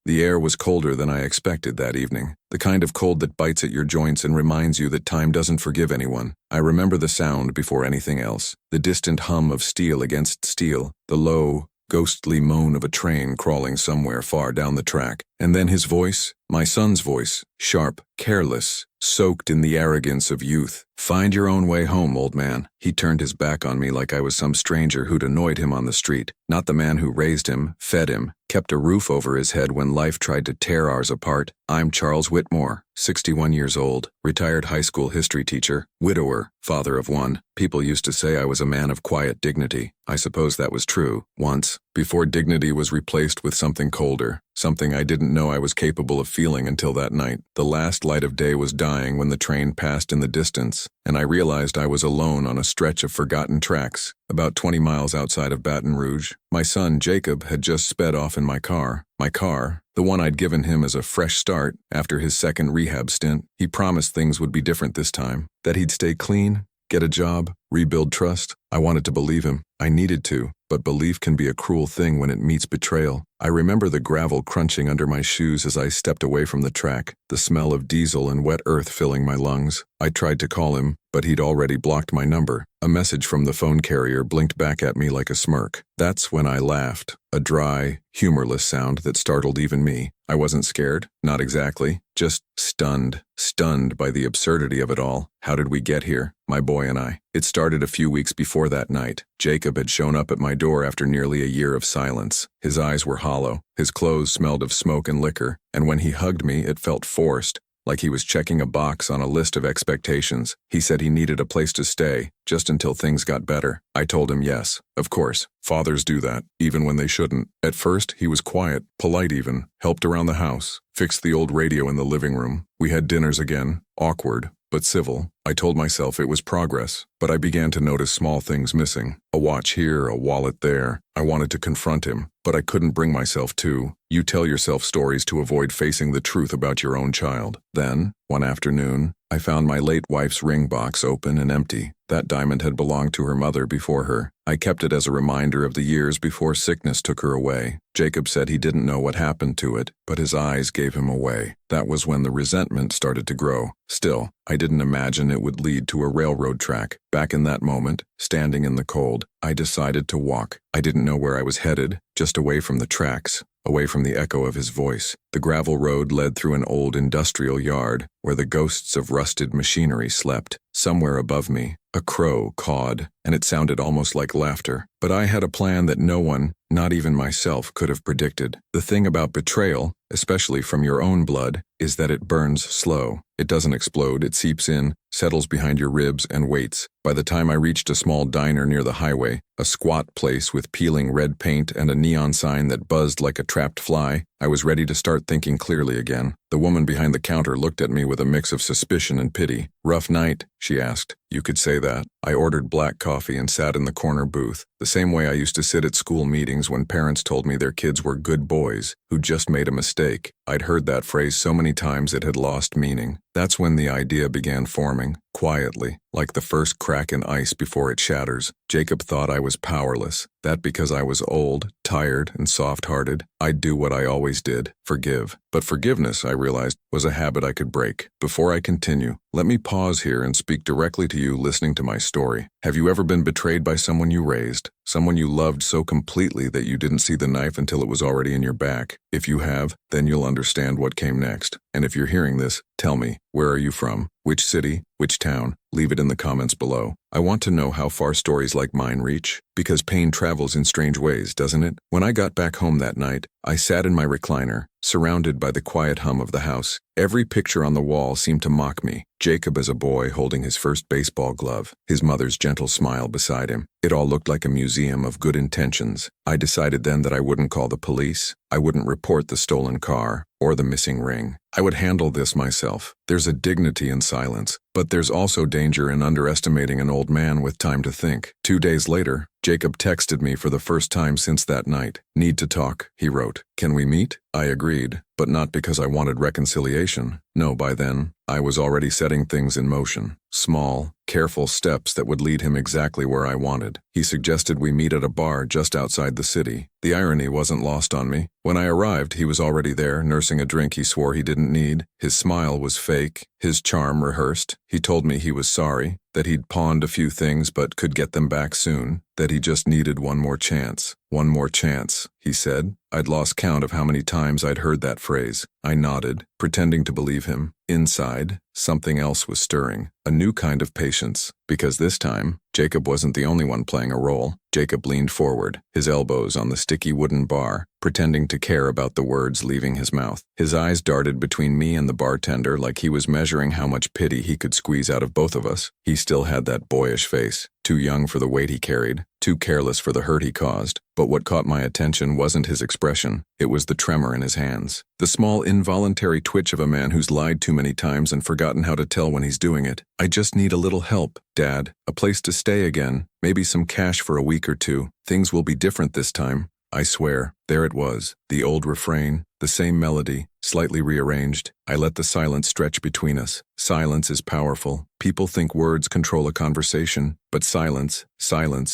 The air was colder than I expected that evening, the kind of cold that bites at your joints and reminds you that time doesn't forgive anyone. I remember the sound before anything else, the distant hum of steel against steel, the low, ghostly moan of a train crawling somewhere far down the track. And then his voice, my son's voice, sharp, careless, soaked in the arrogance of youth. "Find your own way home, old man." He turned his back on me like I was some stranger who'd annoyed him on the street, not the man who raised him, fed him, kept a roof over his head when life tried to tear ours apart. I'm Charles Whitmore, 61 years old, retired high school history teacher, widower, father of one. People used to say I was a man of quiet dignity. I suppose that was true, once, before dignity was replaced with something colder, something I didn't know I was capable of feeling until that night. The last light of day was dying when the train passed in the distance, and I realized I was alone on a stretch of forgotten tracks, about 20 miles outside of Baton Rouge. My son, Jacob, had just sped off in my car. My car, the one I'd given him as a fresh start after his second rehab stint. He promised things would be different this time, that he'd stay clean, get a job, rebuild trust. I wanted to believe him. I needed to, but belief can be a cruel thing when it meets betrayal. I remember the gravel crunching under my shoes as I stepped away from the track, the smell of diesel and wet earth filling my lungs. I tried to call him, but he'd already blocked my number. A message from the phone carrier blinked back at me like a smirk. That's when I laughed, a dry, humorless sound that startled even me. I wasn't scared, not exactly, just stunned by the absurdity of it all. How did we get here, my boy and I? It started a few weeks before that night. Jacob had shown up at my door after nearly a year of silence. His eyes were hollow, his clothes smelled of smoke and liquor, and when he hugged me, it felt forced, like he was checking a box on a list of expectations. He said he needed a place to stay, just until things got better. I told him yes, of course. Fathers do that, even when they shouldn't. At first, he was quiet, polite even, helped around the house, fixed the old radio in the living room. We had dinners again, awkward, but civil. I told myself it was progress, but I began to notice small things missing. A watch here, a wallet there. I wanted to confront him, but I couldn't bring myself to. You tell yourself stories to avoid facing the truth about your own child. Then, one afternoon, I found my late wife's ring box open and empty. That diamond had belonged to her mother before her. I kept it as a reminder of the years before sickness took her away. Jacob said he didn't know what happened to it, but his eyes gave him away. That was when the resentment started to grow. Still, I didn't imagine it would lead to a railroad track. Back in that moment, standing in the cold, I decided to walk. I didn't know where I was headed, just away from the tracks, away from the echo of his voice. The gravel road led through an old industrial yard where the ghosts of rusted machinery slept. Somewhere above me, a crow cawed, and it sounded almost like laughter. But I had a plan that no one, not even myself, could have predicted. The thing about betrayal, especially from your own blood, is that it burns slow. It doesn't explode, it seeps in, settles behind your ribs, and waits. By the time I reached a small diner near the highway, a squat place with peeling red paint and a neon sign that buzzed like a trapped fly, I was ready to start thinking clearly again. The woman behind the counter looked at me with a mix of suspicion and pity. "Rough night?" she asked. "You could say that." I ordered black coffee and sat in the corner booth, the same way I used to sit at school meetings when parents told me their kids were good boys who just made a mistake. I'd heard that phrase so many times it had lost meaning. That's when the idea began forming, quietly, like the first crack in ice before it shatters. Jacob thought I was powerless, that because I was old, tired, and soft-hearted, I'd do what I always did, forgive. But forgiveness, I realized, was a habit I could break. Before I continue, let me pause here and speak directly to you listening to my story. Have you ever been betrayed by someone you raised? Someone you loved so completely that you didn't see the knife until it was already in your back? If you have, then you'll understand what came next. And if you're hearing this, tell me, where are you from? Which city? Which town? Leave it in the comments below. I want to know how far stories like mine reach, because pain travels in strange ways, doesn't it? When I got back home that night, I sat in my recliner, surrounded by the quiet hum of the house. Every picture on the wall seemed to mock me. Jacob as a boy holding his first baseball glove, his mother's gentle smile beside him. It all looked like a museum of good intentions. I decided then that I wouldn't call the police. I wouldn't report the stolen car or the missing ring. I would handle this myself. There's a dignity in silence, but there's also danger in underestimating an old man with time to think. 2 days later, Jacob texted me for the first time since that night. Need to talk, he wrote. Can we meet? I agreed, but not because I wanted reconciliation. No, by then, I was already setting things in motion. Small, careful steps that would lead him exactly where I wanted. He suggested we meet at a bar just outside the city. The irony wasn't lost on me. When I arrived, he was already there, nursing a drink he swore he didn't need. His smile was fake, his charm rehearsed. He told me he was sorry, that he'd pawned a few things but could get them back soon, that he just needed one more chance. One more chance, he said. I'd lost count of how many times I'd heard that phrase. I nodded, pretending to believe him. Inside, something else was stirring, a new kind of patience. Because this time, Jacob wasn't the only one playing a role. Jacob leaned forward, his elbows on the sticky wooden bar, pretending to care about the words leaving his mouth. His eyes darted between me and the bartender like he was measuring how much pity he could squeeze out of both of us. He still had that boyish face, too young for the weight he carried, too careless for the hurt he caused. But what caught my attention wasn't his expression, it was the tremor in his hands. The small involuntary twitch of a man who's lied too many times and forgotten how to tell when he's doing it. I just need a little help, Dad. A place to stay again. Maybe some cash for a week or two. Things will be different this time. I swear, there it was, the old refrain, the same melody, slightly rearranged. I let the silence stretch between us. Silence is powerful. People think words control a conversation, but silence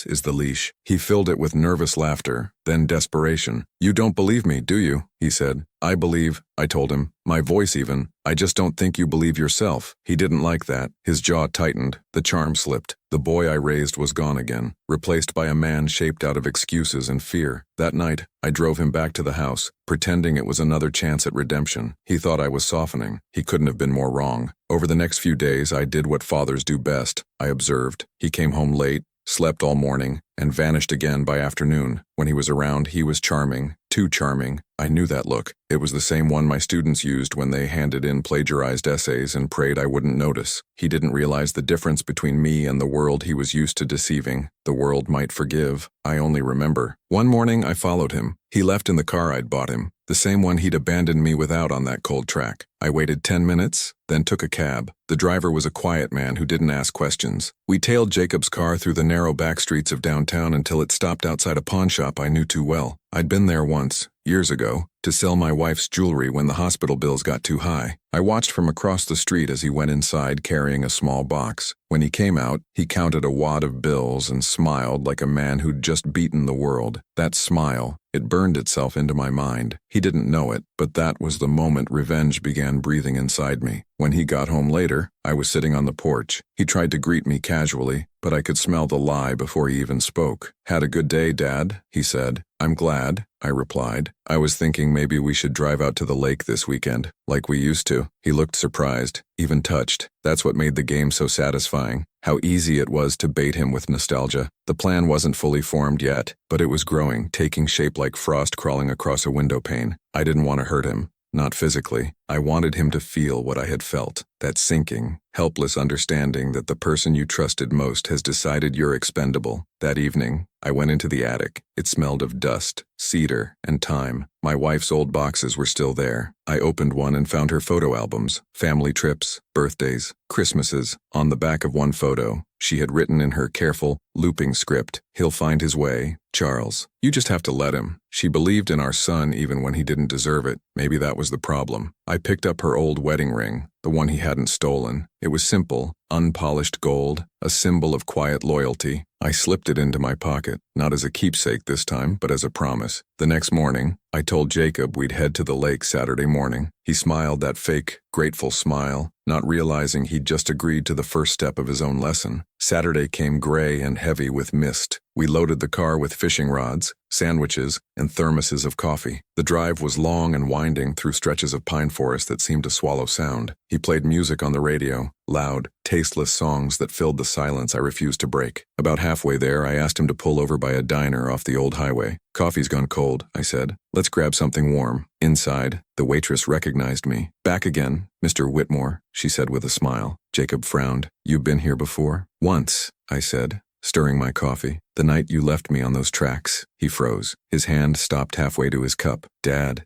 is the leash. He filled it with nervous laughter, then desperation. You don't believe me, do you? He said. I believe, I told him, my voice even. I just don't think you believe yourself. He didn't like that. His jaw tightened. The charm slipped. The boy I raised was gone again, replaced by a man shaped out of excuses and fear. That night, I drove him back to the house, pretending it was another chance at redemption. He thought I was softening. He couldn't have been more wrong. Over the next few days, I did what fathers do best. I observed. He came home late, slept all morning, and vanished again by afternoon. When he was around, he was charming, too charming. I knew that look. It was the same one my students used when they handed in plagiarized essays and prayed I wouldn't notice. He didn't realize the difference between me and the world he was used to deceiving. The world might forgive. I only remember. One morning, I followed him. He left in the car I'd bought him, the same one he'd abandoned me without on that cold track. I waited 10 minutes, then took a cab. The driver was a quiet man who didn't ask questions. We tailed Jacob's car through the narrow back streets of downtown until it stopped outside a pawn shop I knew too well. I'd been there once, years ago, to sell my wife's jewelry when the hospital bills got too high. I watched from across the street as he went inside carrying a small box. When he came out, he counted a wad of bills and smiled like a man who'd just beaten the world. That smile, it burned itself into my mind. He didn't know it, but that was the moment revenge began breathing inside me. When he got home later, I was sitting on the porch. He tried to greet me casually, but I could smell the lie before he even spoke. Had a good day, Dad, he said. I'm glad, I replied. I was thinking maybe we should drive out to the lake this weekend, like we used to. He looked surprised, even touched. That's what made the game so satisfying. How easy it was to bait him with nostalgia. The plan wasn't fully formed yet, but it was growing, taking shape like frost crawling across a window pane. I didn't want to hurt him. Not physically. I wanted him to feel what I had felt, that sinking, helpless understanding that the person you trusted most has decided you're expendable. That evening, I went into the attic. It smelled of dust, cedar, and time. My wife's old boxes were still there. I opened one and found her photo albums, family trips, birthdays, Christmases. On the back of one photo, she had written in her careful, looping script, "He'll find his way, Charles. You just have to let him." She believed in our son even when he didn't deserve it. Maybe that was the problem. I picked up her old wedding ring, the one he hadn't stolen. It was simple, unpolished gold, a symbol of quiet loyalty. I slipped it into my pocket, not as a keepsake this time, but as a promise. The next morning, I told Jacob we'd head to the lake Saturday morning. He smiled that fake, grateful smile, not realizing he'd just agreed to the first step of his own lesson. Saturday came gray and heavy with mist. We loaded the car with fishing rods, sandwiches, and thermoses of coffee. The drive was long and winding through stretches of pine forest that seemed to swallow sound. He played music on the radio, loud, tasteless songs that filled the silence I refused to break. About halfway there, I asked him to pull over by a diner off the old highway. "Coffee's gone cold," I said. "Let's grab something warm." Inside, the waitress recognized me. "Back again, Mr. Whitmore," she said with a smile. Jacob frowned. "You've been here before?" "Once," I said. stirring my coffee. "The night you left me on those tracks." He froze. His hand stopped halfway to his cup. "Dad,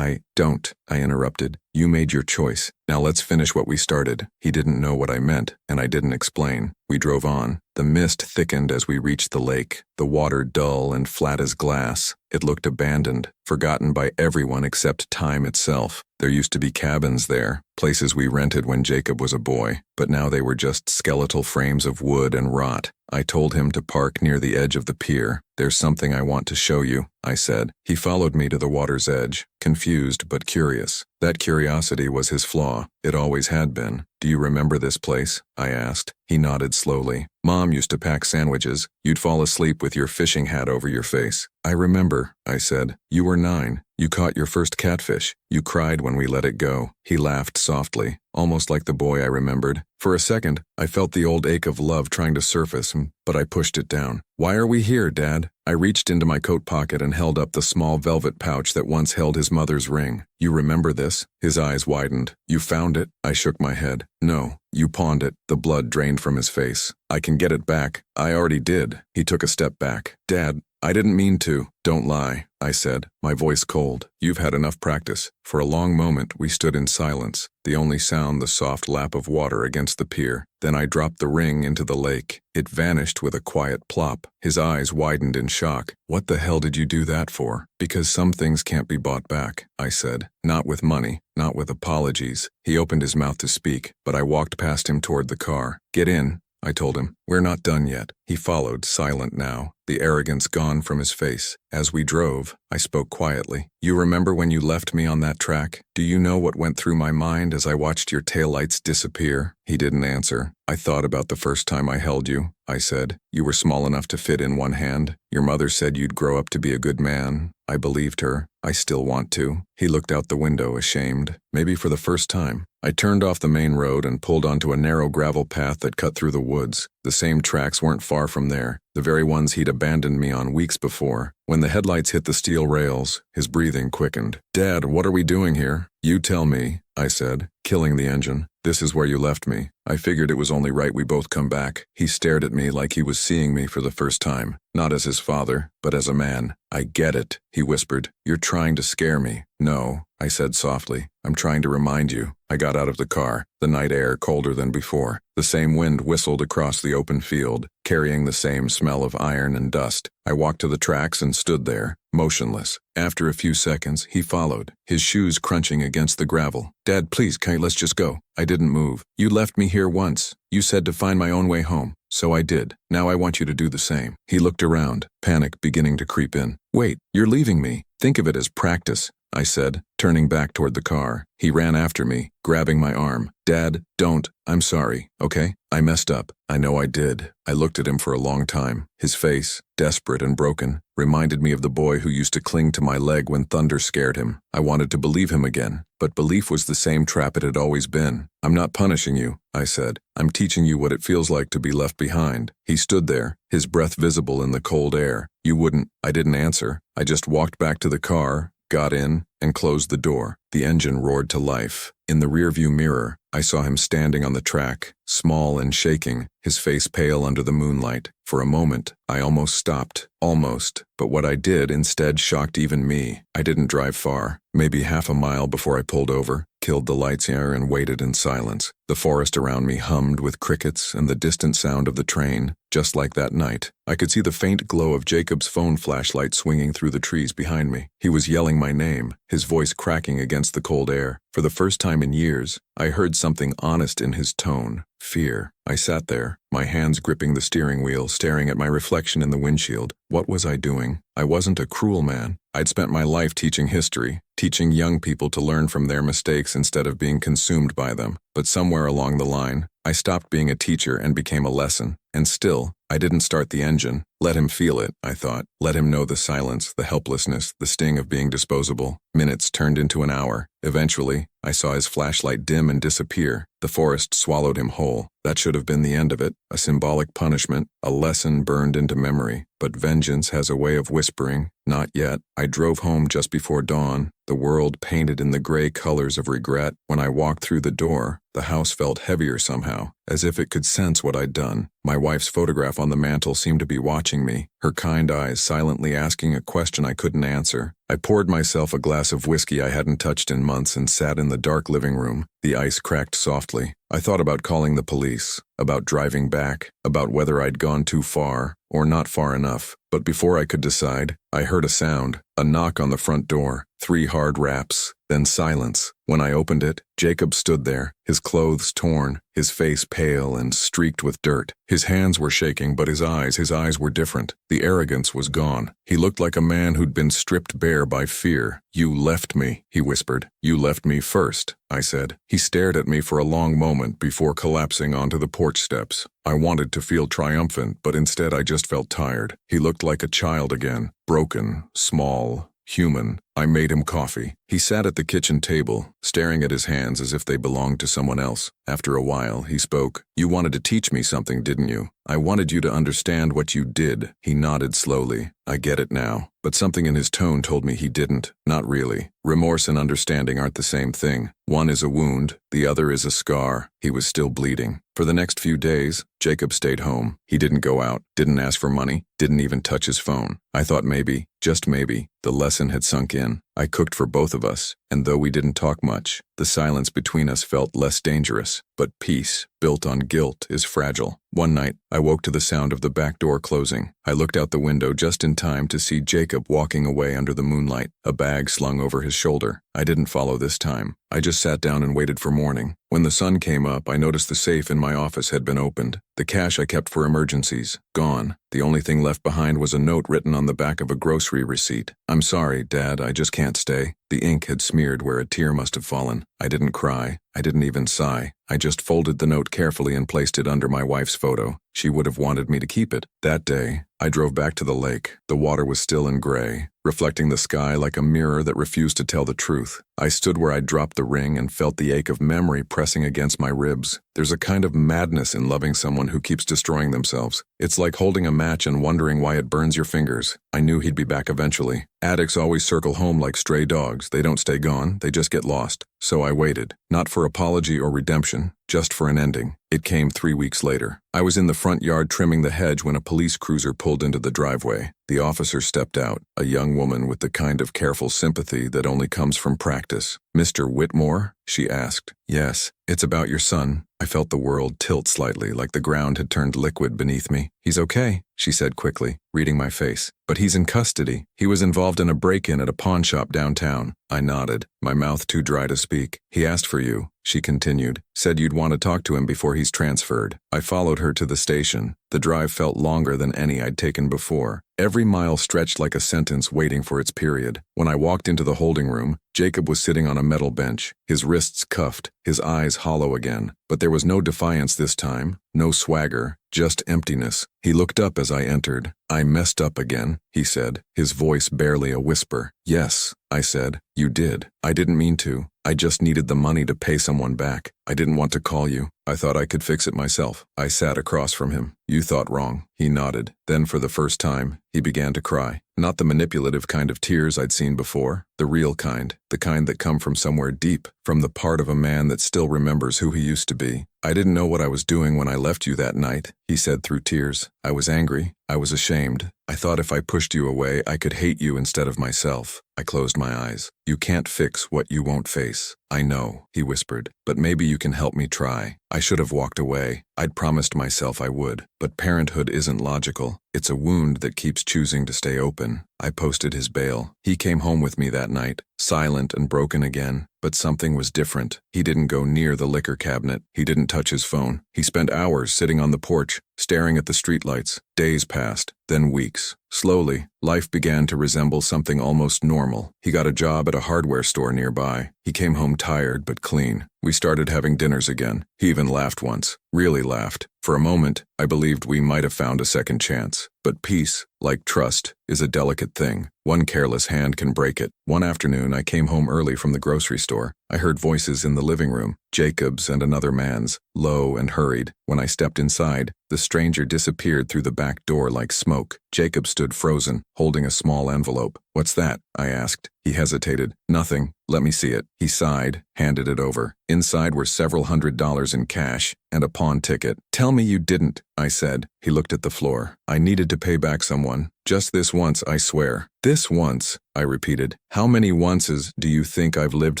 don't," I interrupted. "You made your choice. Now let's finish what we started." He didn't know what I meant, and I didn't explain. We drove on. The mist thickened as we reached the lake, the water dull and flat as glass. It looked abandoned, forgotten by everyone except time itself. There used to be cabins there, places we rented when Jacob was a boy, but now they were just skeletal frames of wood and rot. I told him to park near the edge of the pier. "There's something I want to show you," I said. He followed me to the water's edge, confused but curious. That curiosity was his flaw. It always had been. "Do you remember this place?" I asked. He nodded slowly. "Mom used to pack sandwiches. You'd fall asleep with your fishing hat over your face." "I remember," I said. "You were 9. You caught your first catfish. You cried when we let it go." He laughed softly, almost like the boy I remembered. For a second, I felt the old ache of love trying to surface, but I pushed it down. "Why are we here, Dad?" I reached into my coat pocket and held up the small velvet pouch that once held his mother's ring. "You remember this?" His eyes widened. "You found it?" I shook my head. "No, you pawned it." The blood drained from his face. "I can get it back." "I already did." He took a step back. "Dad, I didn't mean to." "Don't lie," I said, my voice cold. "You've had enough practice." For a long moment, we stood in silence, the only sound the soft lap of water against the pier. Then I dropped the ring into the lake. It vanished with a quiet plop. His eyes widened in shock. "What the hell did you do that for?" "Because some things can't be bought back," I said. "Not with money, not with apologies." He opened his mouth to speak, but I walked past him toward the car. "Get in," I told him. "We're not done yet." He followed, silent now, the arrogance gone from his face. As we drove, I spoke quietly. "You remember when you left me on that track? Do you know what went through my mind as I watched your taillights disappear?" He didn't answer. "I thought about the first time I held you," I said. "You were small enough to fit in one hand. Your mother said you'd grow up to be a good man. I believed her. I still want to." He looked out the window, ashamed, maybe for the first time. I turned off the main road and pulled onto a narrow gravel path that cut through the woods. The same tracks weren't far from there, the very ones he'd abandoned me on weeks before. When the headlights hit the steel rails, his breathing quickened. "Dad, what are we doing here?" "You tell me," I said, killing the engine. "This is where you left me. I figured it was only right we both come back." He stared at me like he was seeing me for the first time, not as his father, but as a man. "I get it," he whispered. "You're trying to scare me." "No," I said softly. "I'm trying to remind you." I got out of the car, the night air colder than before. The same wind whistled across the open field, carrying the same smell of iron and dust. I walked to the tracks and stood there, motionless. After a few seconds, he followed, his shoes crunching against the gravel. "Dad, please, let's just go." I didn't move. "You left me here once. You said to find my own way home. So I did. Now I want you to do the same." He looked around, panic beginning to creep in. "Wait, you're leaving me. Think of it as practice," I said, turning back toward the car. He ran after me, grabbing my arm. "Dad, don't. I'm sorry, okay? I messed up. I know I did." I looked at him for a long time. His face, desperate and broken, reminded me of the boy who used to cling to my leg when thunder scared him. I wanted to believe him again, but belief was the same trap it had always been. "I'm not punishing you," I said. "I'm teaching you what it feels like to be left behind." He stood there, his breath visible in the cold air. "You wouldn't." I didn't answer. I just walked back to the car, got in, and closed the door. The engine roared to life. In the rearview mirror, I saw him standing on the track, small and shaking, his face pale under the moonlight. For a moment, I almost stopped. Almost. But what I did instead shocked even me. I didn't drive far, maybe half a mile before I pulled over, killed the lights here, and waited in silence. The forest around me hummed with crickets and the distant sound of the train, just like that night. I could see the faint glow of Jacob's phone flashlight swinging through the trees behind me. He was yelling my name, his voice cracking against the cold air. For the first time in years, I heard something honest in his tone. Fear. I sat there, my hands gripping the steering wheel, staring at my reflection in the windshield. What was I doing? I wasn't a cruel man. I'd spent my life teaching history, teaching young people to learn from their mistakes instead of being consumed by them. But somewhere along the line, I stopped being a teacher and became a lesson. And still, I didn't start the engine. Let him feel it, I thought. Let him know the silence, the helplessness, the sting of being disposable. Minutes turned into an hour. Eventually, I saw his flashlight dim and disappear. The forest swallowed him whole. That should have been the end of it. A symbolic punishment, a lesson burned into memory. But vengeance has a way of whispering, "Not yet." I drove home just before dawn, the world painted in the gray colors of regret. When I walked through the door, the house felt heavier somehow, as if it could sense what I'd done. My wife's photograph on the mantel seemed to be watching me, her kind eyes silently asking a question I couldn't answer. I poured myself a glass of whiskey I hadn't touched in months and sat in the dark living room. The ice cracked softly. I thought about calling the police, about driving back, about whether I'd gone too far or not far enough. But before I could decide, I heard a sound, a knock on the front door, 3 hard raps, then silence. When I opened it, Jacob stood there, his clothes torn, his face pale and streaked with dirt. His hands were shaking, but his eyes were different. The arrogance was gone. He looked like a man who'd been stripped bare by fear. "You left me," he whispered. "You left me first," I said. He stared at me for a long moment before collapsing onto the porch steps. I wanted to feel triumphant, but instead I just felt tired. He looked like a child again, broken, small, human. I made him coffee. He sat at the kitchen table, staring at his hands as if they belonged to someone else. After a while, he spoke. "You wanted to teach me something, didn't you? I wanted you to understand what you did." He nodded slowly. "I get it now." But something in his tone told me he didn't. Not really. Remorse and understanding aren't the same thing. One is a wound, the other is a scar. He was still bleeding. For the next few days, Jacob stayed home. He didn't go out, didn't ask for money, didn't even touch his phone. I thought maybe, just maybe, the lesson had sunk in. I cooked for both of us, and though we didn't talk much, the silence between us felt less dangerous. But peace, built on guilt, is fragile. One night, I woke to the sound of the back door closing. I looked out the window just in time to see Jacob walking away under the moonlight, a bag slung over his shoulder. I didn't follow this time. I just sat down and waited for morning. When the sun came up, I noticed the safe in my office had been opened. The cash I kept for emergencies, gone. The only thing left behind was a note written on the back of a grocery receipt. "I'm sorry, Dad, I just can't stay." The ink had smeared where a tear must have fallen. I didn't cry. I didn't even sigh. I just folded the note carefully and placed it under my wife's photo. She would have wanted me to keep it. That day, I drove back to the lake. The water was still and gray, reflecting the sky like a mirror that refused to tell the truth. I stood where I'd dropped the ring and felt the ache of memory pressing against my ribs. There's a kind of madness in loving someone who keeps destroying themselves. It's like holding a match and wondering why it burns your fingers. I knew he'd be back eventually. Addicts always circle home like stray dogs. They don't stay gone, they just get lost. So I waited, not for apology or redemption, just for an ending. It came 3 weeks later. I was in the front yard trimming the hedge when a police cruiser pulled into the driveway. The officer stepped out, a young woman with the kind of careful sympathy that only comes from practice. "Mr. Whitmore?" she asked. "Yes, it's about your son." I felt the world tilt slightly, like the ground had turned liquid beneath me. "He's okay," she said quickly, reading my face. "But he's in custody. He was involved in a break-in at a pawn shop downtown." I nodded, my mouth too dry to speak. "He asked for you," she continued. "Said you'd want to talk to him before he's transferred." I followed her to the station. The drive felt longer than any I'd taken before. Every mile stretched like a sentence waiting for its period. When I walked into the holding room, Jacob was sitting on a metal bench, his wrists cuffed, his eyes hollow again. But there was no defiance this time, no swagger, just emptiness. He looked up as I entered. "I messed up again," he said, his voice barely a whisper. "Yes," I said. "You did. I didn't mean to. I just needed the money to pay someone back. I didn't want to call you. I thought I could fix it myself." I sat across from him. "You thought wrong." He nodded. Then for the first time, he began to cry. Not the manipulative kind of tears I'd seen before, the real kind, the kind that come from somewhere deep, from the part of a man that still remembers who he used to be. "I didn't know what I was doing when I left you that night," he said through tears. "I was angry. I was ashamed. I thought if I pushed you away, I could hate you instead of myself." I closed my eyes. "You can't fix what you won't face." "I know," he whispered, "but maybe you can help me try." I should have walked away. I'd promised myself I would. But parenthood isn't logical. It's a wound that keeps choosing to stay open. I posted his bail. He came home with me that night, silent and broken again. But something was different. He didn't go near the liquor cabinet. He didn't touch his phone. He spent hours sitting on the porch, staring at the streetlights. Days passed, then weeks. Slowly, life began to resemble something almost normal. He got a job at a hardware store nearby. He came home tired but clean. We started having dinners again. He even laughed once. Really laughed. For a moment, I believed we might have found a second chance. But peace, like trust, is a delicate thing. One careless hand can break it. One afternoon, I came home early from the grocery store. I heard voices in the living room, Jacob's and another man's, low and hurried. When I stepped inside, the stranger disappeared through the back door like smoke. Jacob stood frozen, holding a small envelope. "What's that?" I asked. He hesitated. "Nothing. Let me see it." He sighed, handed it over. Inside were several $100s in cash and a pawn ticket. "Tell me you didn't," I said. He looked at the floor. "I needed to pay back someone. Just this once, I swear." "This once," I repeated. "How many onces do you think I've lived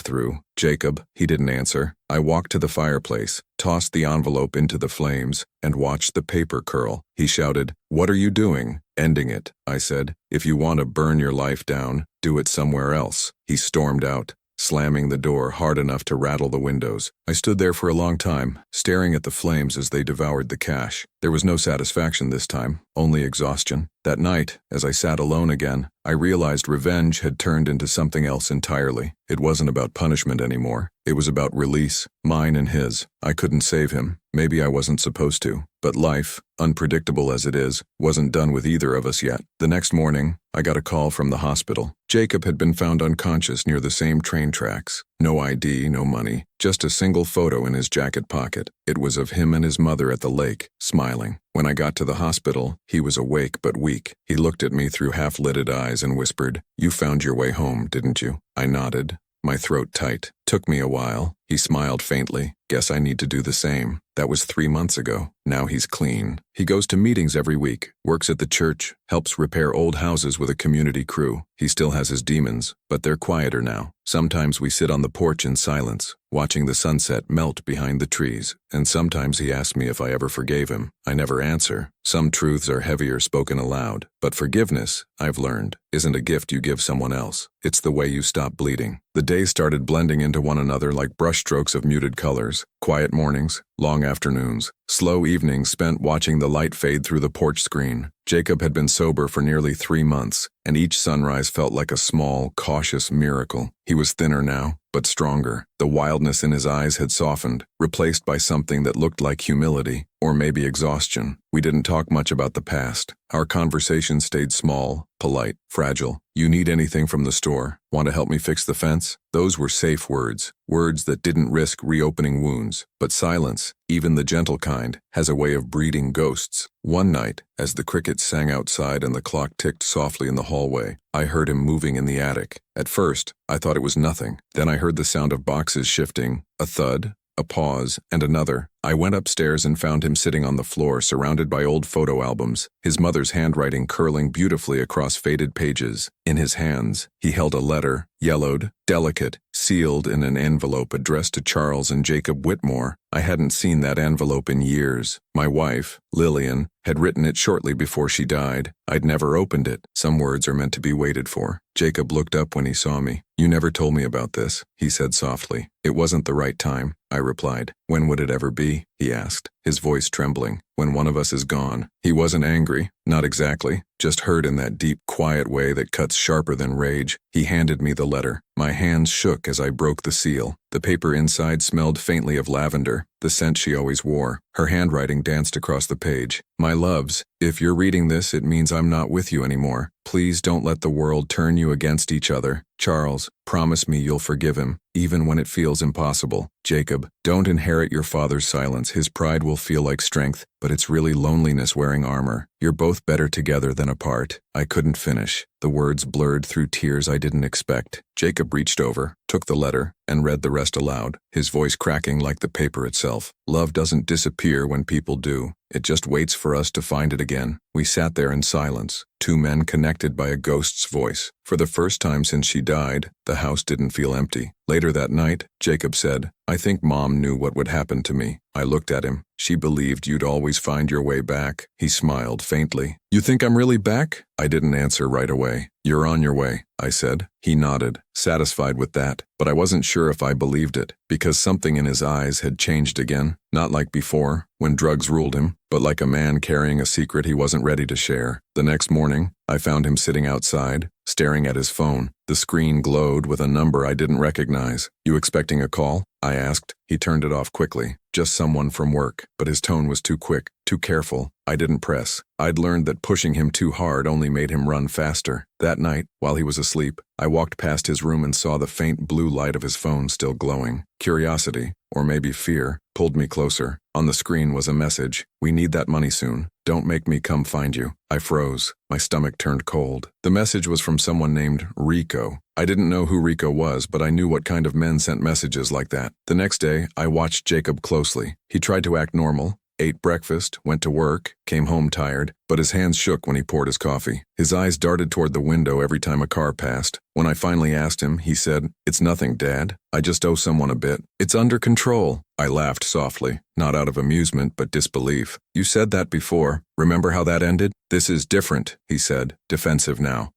through?" "Jacob," he didn't answer. I walked to the fireplace, tossed the envelope into the flames, and watched the paper curl. He shouted, "What are you doing?" "Ending it," I said. "If you want to burn your life down, do it somewhere else." He stormed out, slamming the door hard enough to rattle the windows. I stood there for a long time, staring at the flames as they devoured the cash. There was no satisfaction this time, only exhaustion. That night, as I sat alone again, I realized revenge had turned into something else entirely. It wasn't about punishment anymore. It was about release, mine and his. I couldn't save him. Maybe I wasn't supposed to. But life, unpredictable as it is, wasn't done with either of us yet. The next morning, I got a call from the hospital. Jacob had been found unconscious near the same train tracks. No ID, no money, just a single photo in his jacket pocket. It was of him and his mother at the lake, smiling. When I got to the hospital, he was awake but weak. He looked at me through half-lidded eyes and whispered, "You found your way home, didn't you?" I nodded, my throat tight. "Took me a while." He smiled faintly. "Guess I need to do the same." That was 3 months ago. Now he's clean. He goes to meetings every week, works at the church, helps repair old houses with a community crew. He still has his demons, but they're quieter now. Sometimes we sit on the porch in silence, watching the sunset melt behind the trees, and sometimes he asks me if I ever forgave him. I never answer. Some truths are heavier spoken aloud, but forgiveness, I've learned, isn't a gift you give someone else. It's the way you stop bleeding. The days started blending into one another like brushstrokes of muted colors. Quiet mornings, long afternoons, slow evenings spent watching the light fade through the porch screen. Jacob had been sober for nearly 3 months, and each sunrise felt like a small, cautious miracle. He was thinner now, but stronger. The wildness in his eyes had softened, replaced by something that looked like humility, or maybe exhaustion. We didn't talk much about the past. Our conversation stayed small, polite, fragile. "You need anything from the store? Want to help me fix the fence?" Those were safe words, words that didn't risk reopening wounds. But silence, even the gentle kind, has a way of breeding ghosts. One night, as the crickets sang outside and the clock ticked softly in the hallway, I heard him moving in the attic. At first, I thought it was nothing. Then I heard the sound of boxes shifting, a thud, a pause, and another. I went upstairs and found him sitting on the floor, surrounded by old photo albums, his mother's handwriting curling beautifully across faded pages. In his hands, he held a letter, yellowed, delicate, sealed in an envelope addressed to Charles and Jacob Whitmore. I hadn't seen that envelope in years. My wife, Lillian, had written it shortly before she died. I'd never opened it. Some words are meant to be waited for. Jacob looked up when he saw me. "You never told me about this," he said softly. "It wasn't the right time," I replied. "When would it ever be?" he asked, his voice trembling. "When one of us is gone." He wasn't angry, not exactly, just hurt in that deep, quiet way that cuts sharper than rage. He handed me the letter. My hands shook as I broke the seal. The paper inside smelled faintly of lavender, the scent she always wore. Her handwriting danced across the page. "My loves, if you're reading this, it means I'm not with you anymore. Please don't let the world turn you against each other. Charles, promise me you'll forgive him, even when it feels impossible. Jacob, don't inherit your father's silence. His pride will feel like strength, but it's really loneliness wearing armor. You're both better together than apart." I couldn't finish. The words blurred through tears I didn't expect. Jacob reached over, took the letter, and read the rest aloud, his voice cracking like the paper itself. "Love doesn't disappear when people do. It just waits for us to find it again." We sat there in silence, two men connected by a ghost's voice. For the first time since she died, the house didn't feel empty. Later that night, Jacob said, "I think Mom knew what would happen to me." I looked at him. "She believed you'd always find your way back." He smiled faintly. "You think I'm really back?" I didn't answer right away. "You're on your way," I said. He nodded, satisfied with that, but I wasn't sure if I believed it, because something in his eyes had changed again. Not like before, when drugs ruled him, but like a man carrying a secret he wasn't ready to share. The next morning, I found him sitting outside, staring at his phone. The screen glowed with a number I didn't recognize. "You expecting a call?" I asked. He turned it off quickly. "Just someone from work," but his tone was too quick, too careful. I didn't press. I'd learned that pushing him too hard only made him run faster. That night, while he was asleep, I walked past his room and saw the faint blue light of his phone still glowing. Curiosity, or maybe fear, pulled me closer. On the screen was a message. "We need that money soon. Don't make me come find you." I froze. My stomach turned cold. The message was from someone named Rico. I didn't know who Rico was, but I knew what kind of men sent messages like that. The next day, I watched Jacob closely. He tried to act normal, ate breakfast, went to work, came home tired, but his hands shook when he poured his coffee. His eyes darted toward the window every time a car passed. When I finally asked him, he said, "It's nothing, Dad. I just owe someone a bit. It's under control." I laughed softly, not out of amusement but disbelief. "You said that before. Remember how that ended?" "This is different," he said, defensive now.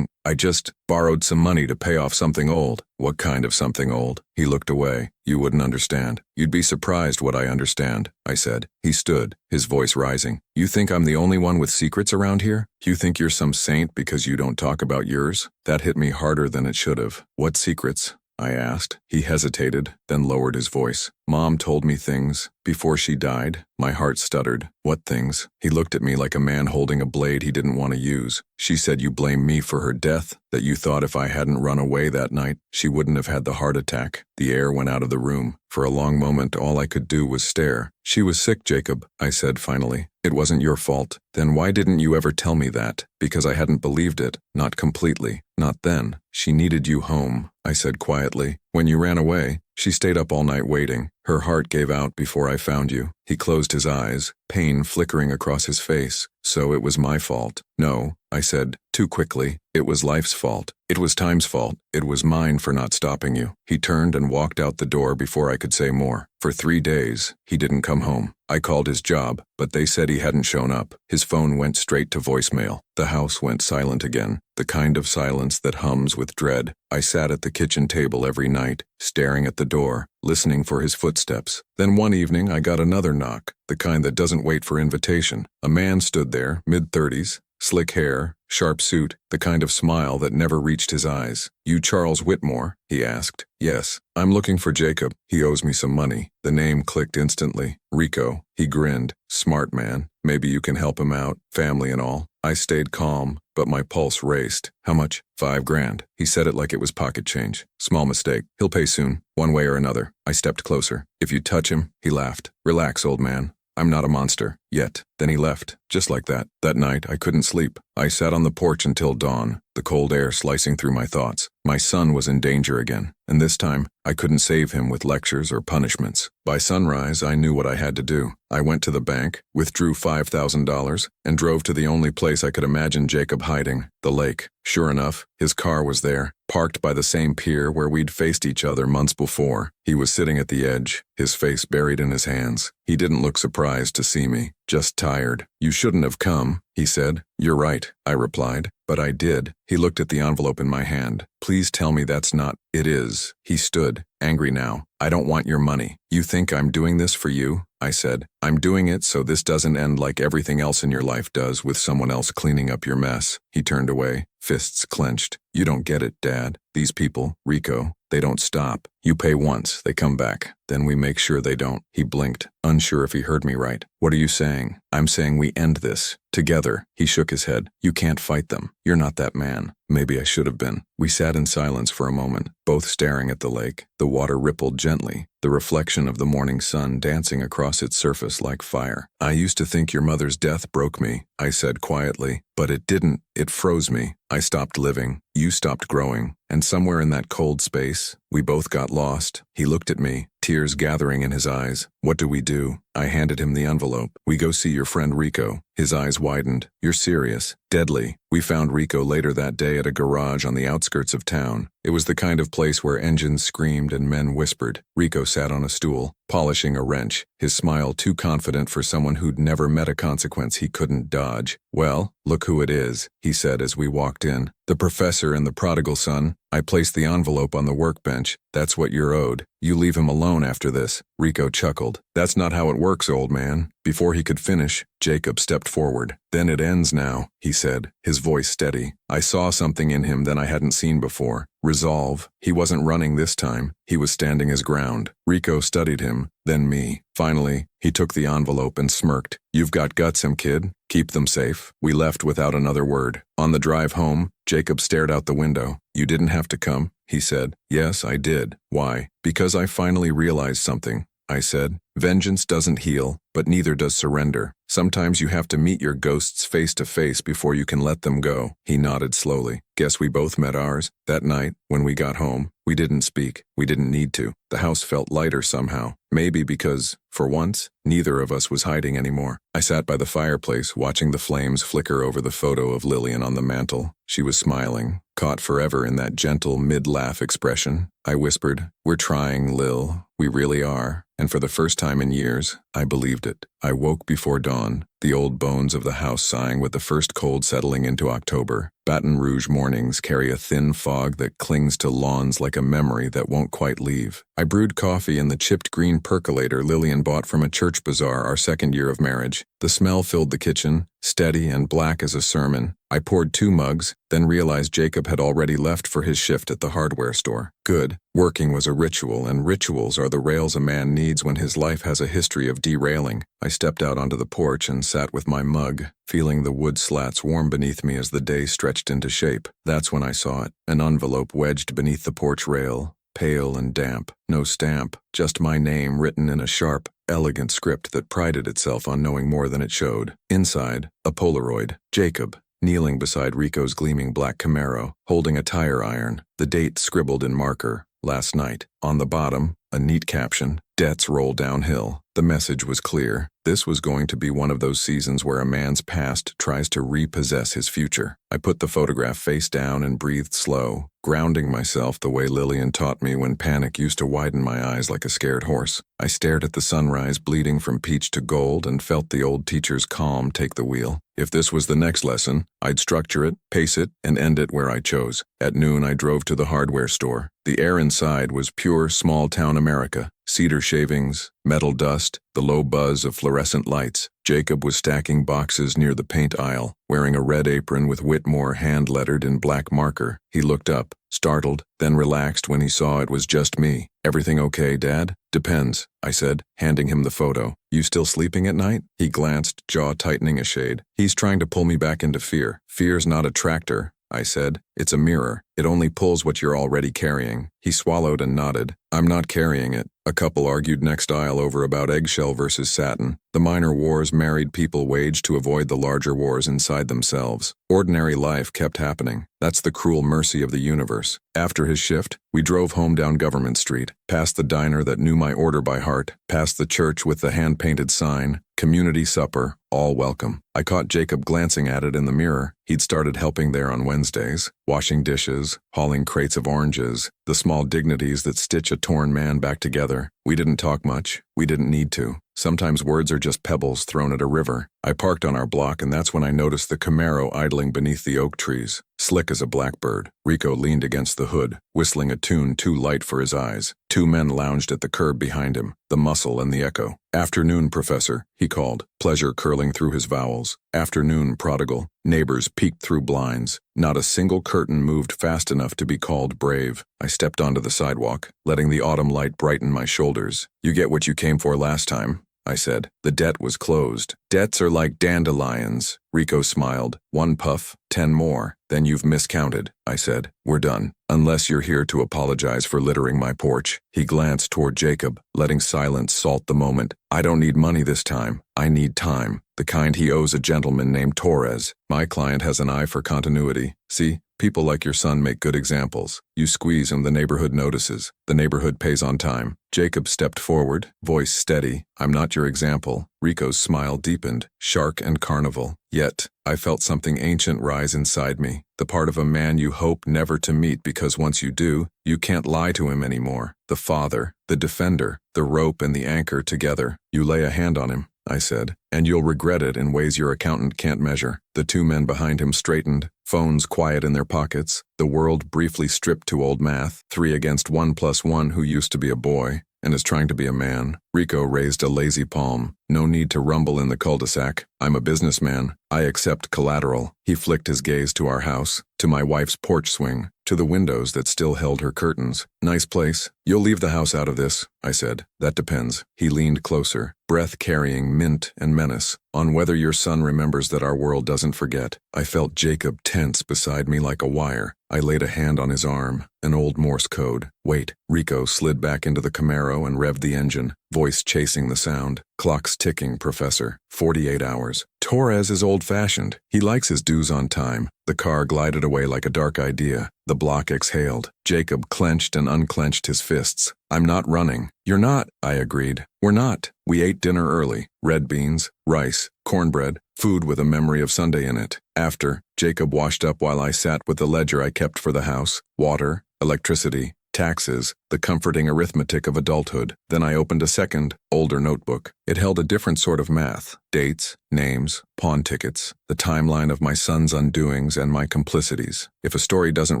I just borrowed some money to pay off something old." "What kind of something old?" He looked away. "You wouldn't understand." "You'd be surprised what I understand," I said. He stood, his voice rising. "You think I'm the only one with secrets around here? You think you're some saint because you don't talk about yours?" That hit me harder than it should have. "What secrets?" I asked. He hesitated, then lowered his voice. "Mom told me things. Before she died." My heart stuttered. "What things?" He looked at me like a man holding a blade he didn't want to use. "She said you blame me for her death, that you thought if I hadn't run away that night, she wouldn't have had the heart attack." The air went out of the room. For a long moment, all I could do was stare. "She was sick, Jacob," I said finally. "It wasn't your fault." "Then why didn't you ever tell me that?" "Because I hadn't believed it. Not completely. Not then. She needed you home," I said quietly. "When you ran away, she stayed up all night waiting. Her heart gave out before I found you." He closed his eyes, pain flickering across his face. "So it was my fault." "No," I said, too quickly. "It was life's fault. It was time's fault. It was mine for not stopping you." He turned and walked out the door before I could say more. For 3 days, he didn't come home. I called his job, but they said he hadn't shown up. His phone went straight to voicemail. The house went silent again, the kind of silence that hums with dread. I sat at the kitchen table every night, staring at the door, listening for his footsteps. Then one evening I got another knock, the kind that doesn't wait for invitation. A man stood there, mid-30s, slick hair, sharp suit, the kind of smile that never reached his eyes. "You Charles Whitmore?" he asked. "Yes. I'm looking for Jacob. He owes me some money." The name clicked instantly. "Rico." He grinned. "Smart man. Maybe you can help him out, family and all." I stayed calm, but my pulse raced. "How much?" $5,000. He said it like it was pocket change. "Small mistake. He'll pay soon, one way or another." I stepped closer. "If you touch him," he laughed. "Relax, old man. I'm not a monster. Yet." Then he left, just like that. That night, I couldn't sleep. I sat on the porch until dawn, the cold air slicing through my thoughts. My son was in danger again, and this time, I couldn't save him with lectures or punishments. By sunrise, I knew what I had to do. I went to the bank, withdrew $5,000, and drove to the only place I could imagine Jacob hiding, the lake. Sure enough, his car was there, parked by the same pier where we'd faced each other months before. He was sitting at the edge, his face buried in his hands. He didn't look surprised to see me, just tired. "You shouldn't have come," he said. "You're right," I replied. "But I did." He looked at the envelope in my hand. "Please tell me that's not—" "It is." He stood, angry now. "I don't want your money." "You think I'm doing this for you?" I said. "I'm doing it so this doesn't end like everything else in your life does, with someone else cleaning up your mess." He turned away, fists clenched. "You don't get it, Dad. These people, Rico, they don't stop. You pay once, they come back. Then we make sure they don't." He blinked, unsure if he heard me right. "What are you saying?" "I'm saying we end this. Together." He shook his head. "You can't fight them. You're not that man." Maybe I should have been. We sat in silence for a moment, both staring at the lake. The water rippled gently, the reflection of the morning sun dancing across its surface like fire. "I used to think your mother's death broke me," I said quietly. "But it didn't. It froze me. I stopped living. You stopped growing. And somewhere in that cold space, we both got lost." He looked at me, tears gathering in his eyes. "What do we do?" I handed him the envelope. "We go see your friend Rico." His eyes widened. "You're serious?" "Deadly." We found Rico later that day at a garage on the outskirts of town. It was the kind of place where engines screamed and men whispered. Rico sat on a stool, polishing a wrench, his smile too confident for someone who'd never met a consequence he couldn't dodge. "Well, look who it is," he said as we walked in. "The professor and the prodigal son." I placed the envelope on the workbench. "That's what you're owed. You leave him alone after this." Rico chuckled. "That's not how it works, old man. Before he could finish, Jacob stepped forward. "Then it ends now," he said, his voice steady. I saw something in him that I hadn't seen before. Resolve. He wasn't running this time. He was standing his ground. Rico studied him, then me. Finally, he took the envelope and smirked. "You've got guts, kid. Keep them safe." We left without another word. On the drive home, Jacob stared out the window. "You didn't have to come," he said. "Yes, I did." "Why?" "Because I finally realized something," I said. "Vengeance doesn't heal, but neither does surrender. Sometimes you have to meet your ghosts face to face before you can let them go." He nodded slowly. "Guess we both met ours. That night, when we got home, we didn't speak. We didn't need to. The house felt lighter somehow. Maybe because, for once, neither of us was hiding anymore." I sat by the fireplace, watching the flames flicker over the photo of Lillian on the mantel. She was smiling, caught forever in that gentle mid-laugh expression. I whispered, "We're trying, Lil. We really are." And for the first time in years, I believed it. I woke before dawn, the old bones of the house sighing with the first cold settling into October. Baton Rouge mornings carry a thin fog that clings to lawns like a memory that won't quite leave. I brewed coffee in the chipped green percolator Lillian bought from a church bazaar our second year of marriage. The smell filled the kitchen, steady and black as a sermon. I poured 2 mugs, then realized Jacob had already left for his shift at the hardware store. Good. Working was a ritual, and rituals are the rails a man needs when his life has a history of derailing. I stepped out onto the porch and sat with my mug, feeling the wood slats warm beneath me as the day stretched into shape. That's when I saw it, an envelope wedged beneath the porch rail, pale and damp. No stamp, just my name written in a sharp, elegant script that prided itself on knowing more than it showed. Inside, a Polaroid. Jacob, kneeling beside Rico's gleaming black Camaro, holding a tire iron, the date scribbled in marker, last night. On the bottom, a neat caption, "Debts roll downhill." The message was clear. This was going to be one of those seasons where a man's past tries to repossess his future. I put the photograph face down and breathed slow, grounding myself the way Lillian taught me when panic used to widen my eyes like a scared horse. I stared at the sunrise bleeding from peach to gold and felt the old teacher's calm take the wheel. If this was the next lesson, I'd structure it, pace it, and end it where I chose. At noon, I drove to the hardware store. The air inside was pure small-town America. Cedar shavings, metal dust, the low buzz of fluorescent lights. Jacob was stacking boxes near the paint aisle, wearing a red apron with Whitmore hand-lettered in black marker. He looked up, startled, then relaxed when he saw it was just me. "Everything okay, Dad?" "Depends," I said, handing him the photo. "You still sleeping at night?" He glanced, jaw tightening a shade. "He's trying to pull me back into fear." "Fear's not a tractor," I said. "It's a mirror. It only pulls what you're already carrying." He swallowed and nodded. "I'm not carrying it." A couple argued next aisle over about eggshell versus satin. The minor wars married people waged to avoid the larger wars inside themselves. Ordinary life kept happening. That's the cruel mercy of the universe. After his shift, we drove home down Government Street, past the diner that knew my order by heart, past the church with the hand-painted sign, "Community supper, all welcome." I caught Jacob glancing at it in the mirror. He'd started helping there on Wednesdays, washing dishes, hauling crates of oranges, the small dignities that stitch a torn man back together. We didn't talk much. We didn't need to. Sometimes words are just pebbles thrown at a river. I parked on our block, and that's when I noticed the Camaro idling beneath the oak trees, slick as a blackbird. Rico leaned against the hood, whistling a tune too light for his eyes. 2 men lounged at the curb behind him, the muscle and the echo. "Afternoon, Professor," he called, pleasure curling through his vowels. "Afternoon, prodigal." Neighbors peeked through blinds. Not a single curtain moved fast enough to be called brave. I stepped onto the sidewalk, letting the autumn light brighten my shoulders. "You get what you came for last time," I said. "The debt was closed." "Debts are like dandelions," Rico smiled. "1 puff, 10 more. Then you've miscounted," I said. "We're done. Unless you're here to apologize for littering my porch." He glanced toward Jacob, letting silence salt the moment. "I don't need money this time. I need time. The kind he owes a gentleman named Torres. My client has an eye for continuity. See? People like your son make good examples. You squeeze him, the neighborhood notices. The neighborhood pays on time." Jacob stepped forward, voice steady. "I'm not your example." Rico's smile deepened, shark and carnival. Yet, I felt something ancient rise inside me, the part of a man you hope never to meet because once you do, you can't lie to him anymore. The father, the defender, the rope and the anchor together. "You lay a hand on him," I said, "and you'll regret it in ways your accountant can't measure." The 2 men behind him straightened, phones quiet in their pockets, the world briefly stripped to old math, 3 against 1 + 1 who used to be a boy. and is trying to be a man. Rico raised a lazy palm. No need to rumble in the cul-de-sac. I'm a businessman. I accept collateral. He flicked his gaze to our house, to my wife's porch swing, to the windows that still held her curtains. Nice place. You'll leave the house out of this, I said. That depends. He leaned closer, breath carrying mint and menace, on whether your son remembers that our world doesn't forget. I felt Jacob tense beside me like a wire. I laid a hand on his arm, an old Morse code. Wait. Rico slid back into the Camaro and revved the engine, voice chasing the sound. Clock's ticking, Professor. 48 hours. Torres is old-fashioned. He likes his dues on time. The car glided away like a dark idea. The block exhaled. Jacob clenched and unclenched his fists. I'm not running. You're not, I agreed. We're not. We ate dinner early. Red beans, rice, cornbread, food with a memory of Sunday in it. After, Jacob washed up while I sat with the ledger I kept for the house. Water, electricity, taxes, the comforting arithmetic of adulthood. Then I opened a second, older notebook. It held a different sort of math. Dates, names, pawn tickets, the timeline of my son's undoings and my complicities. If a story doesn't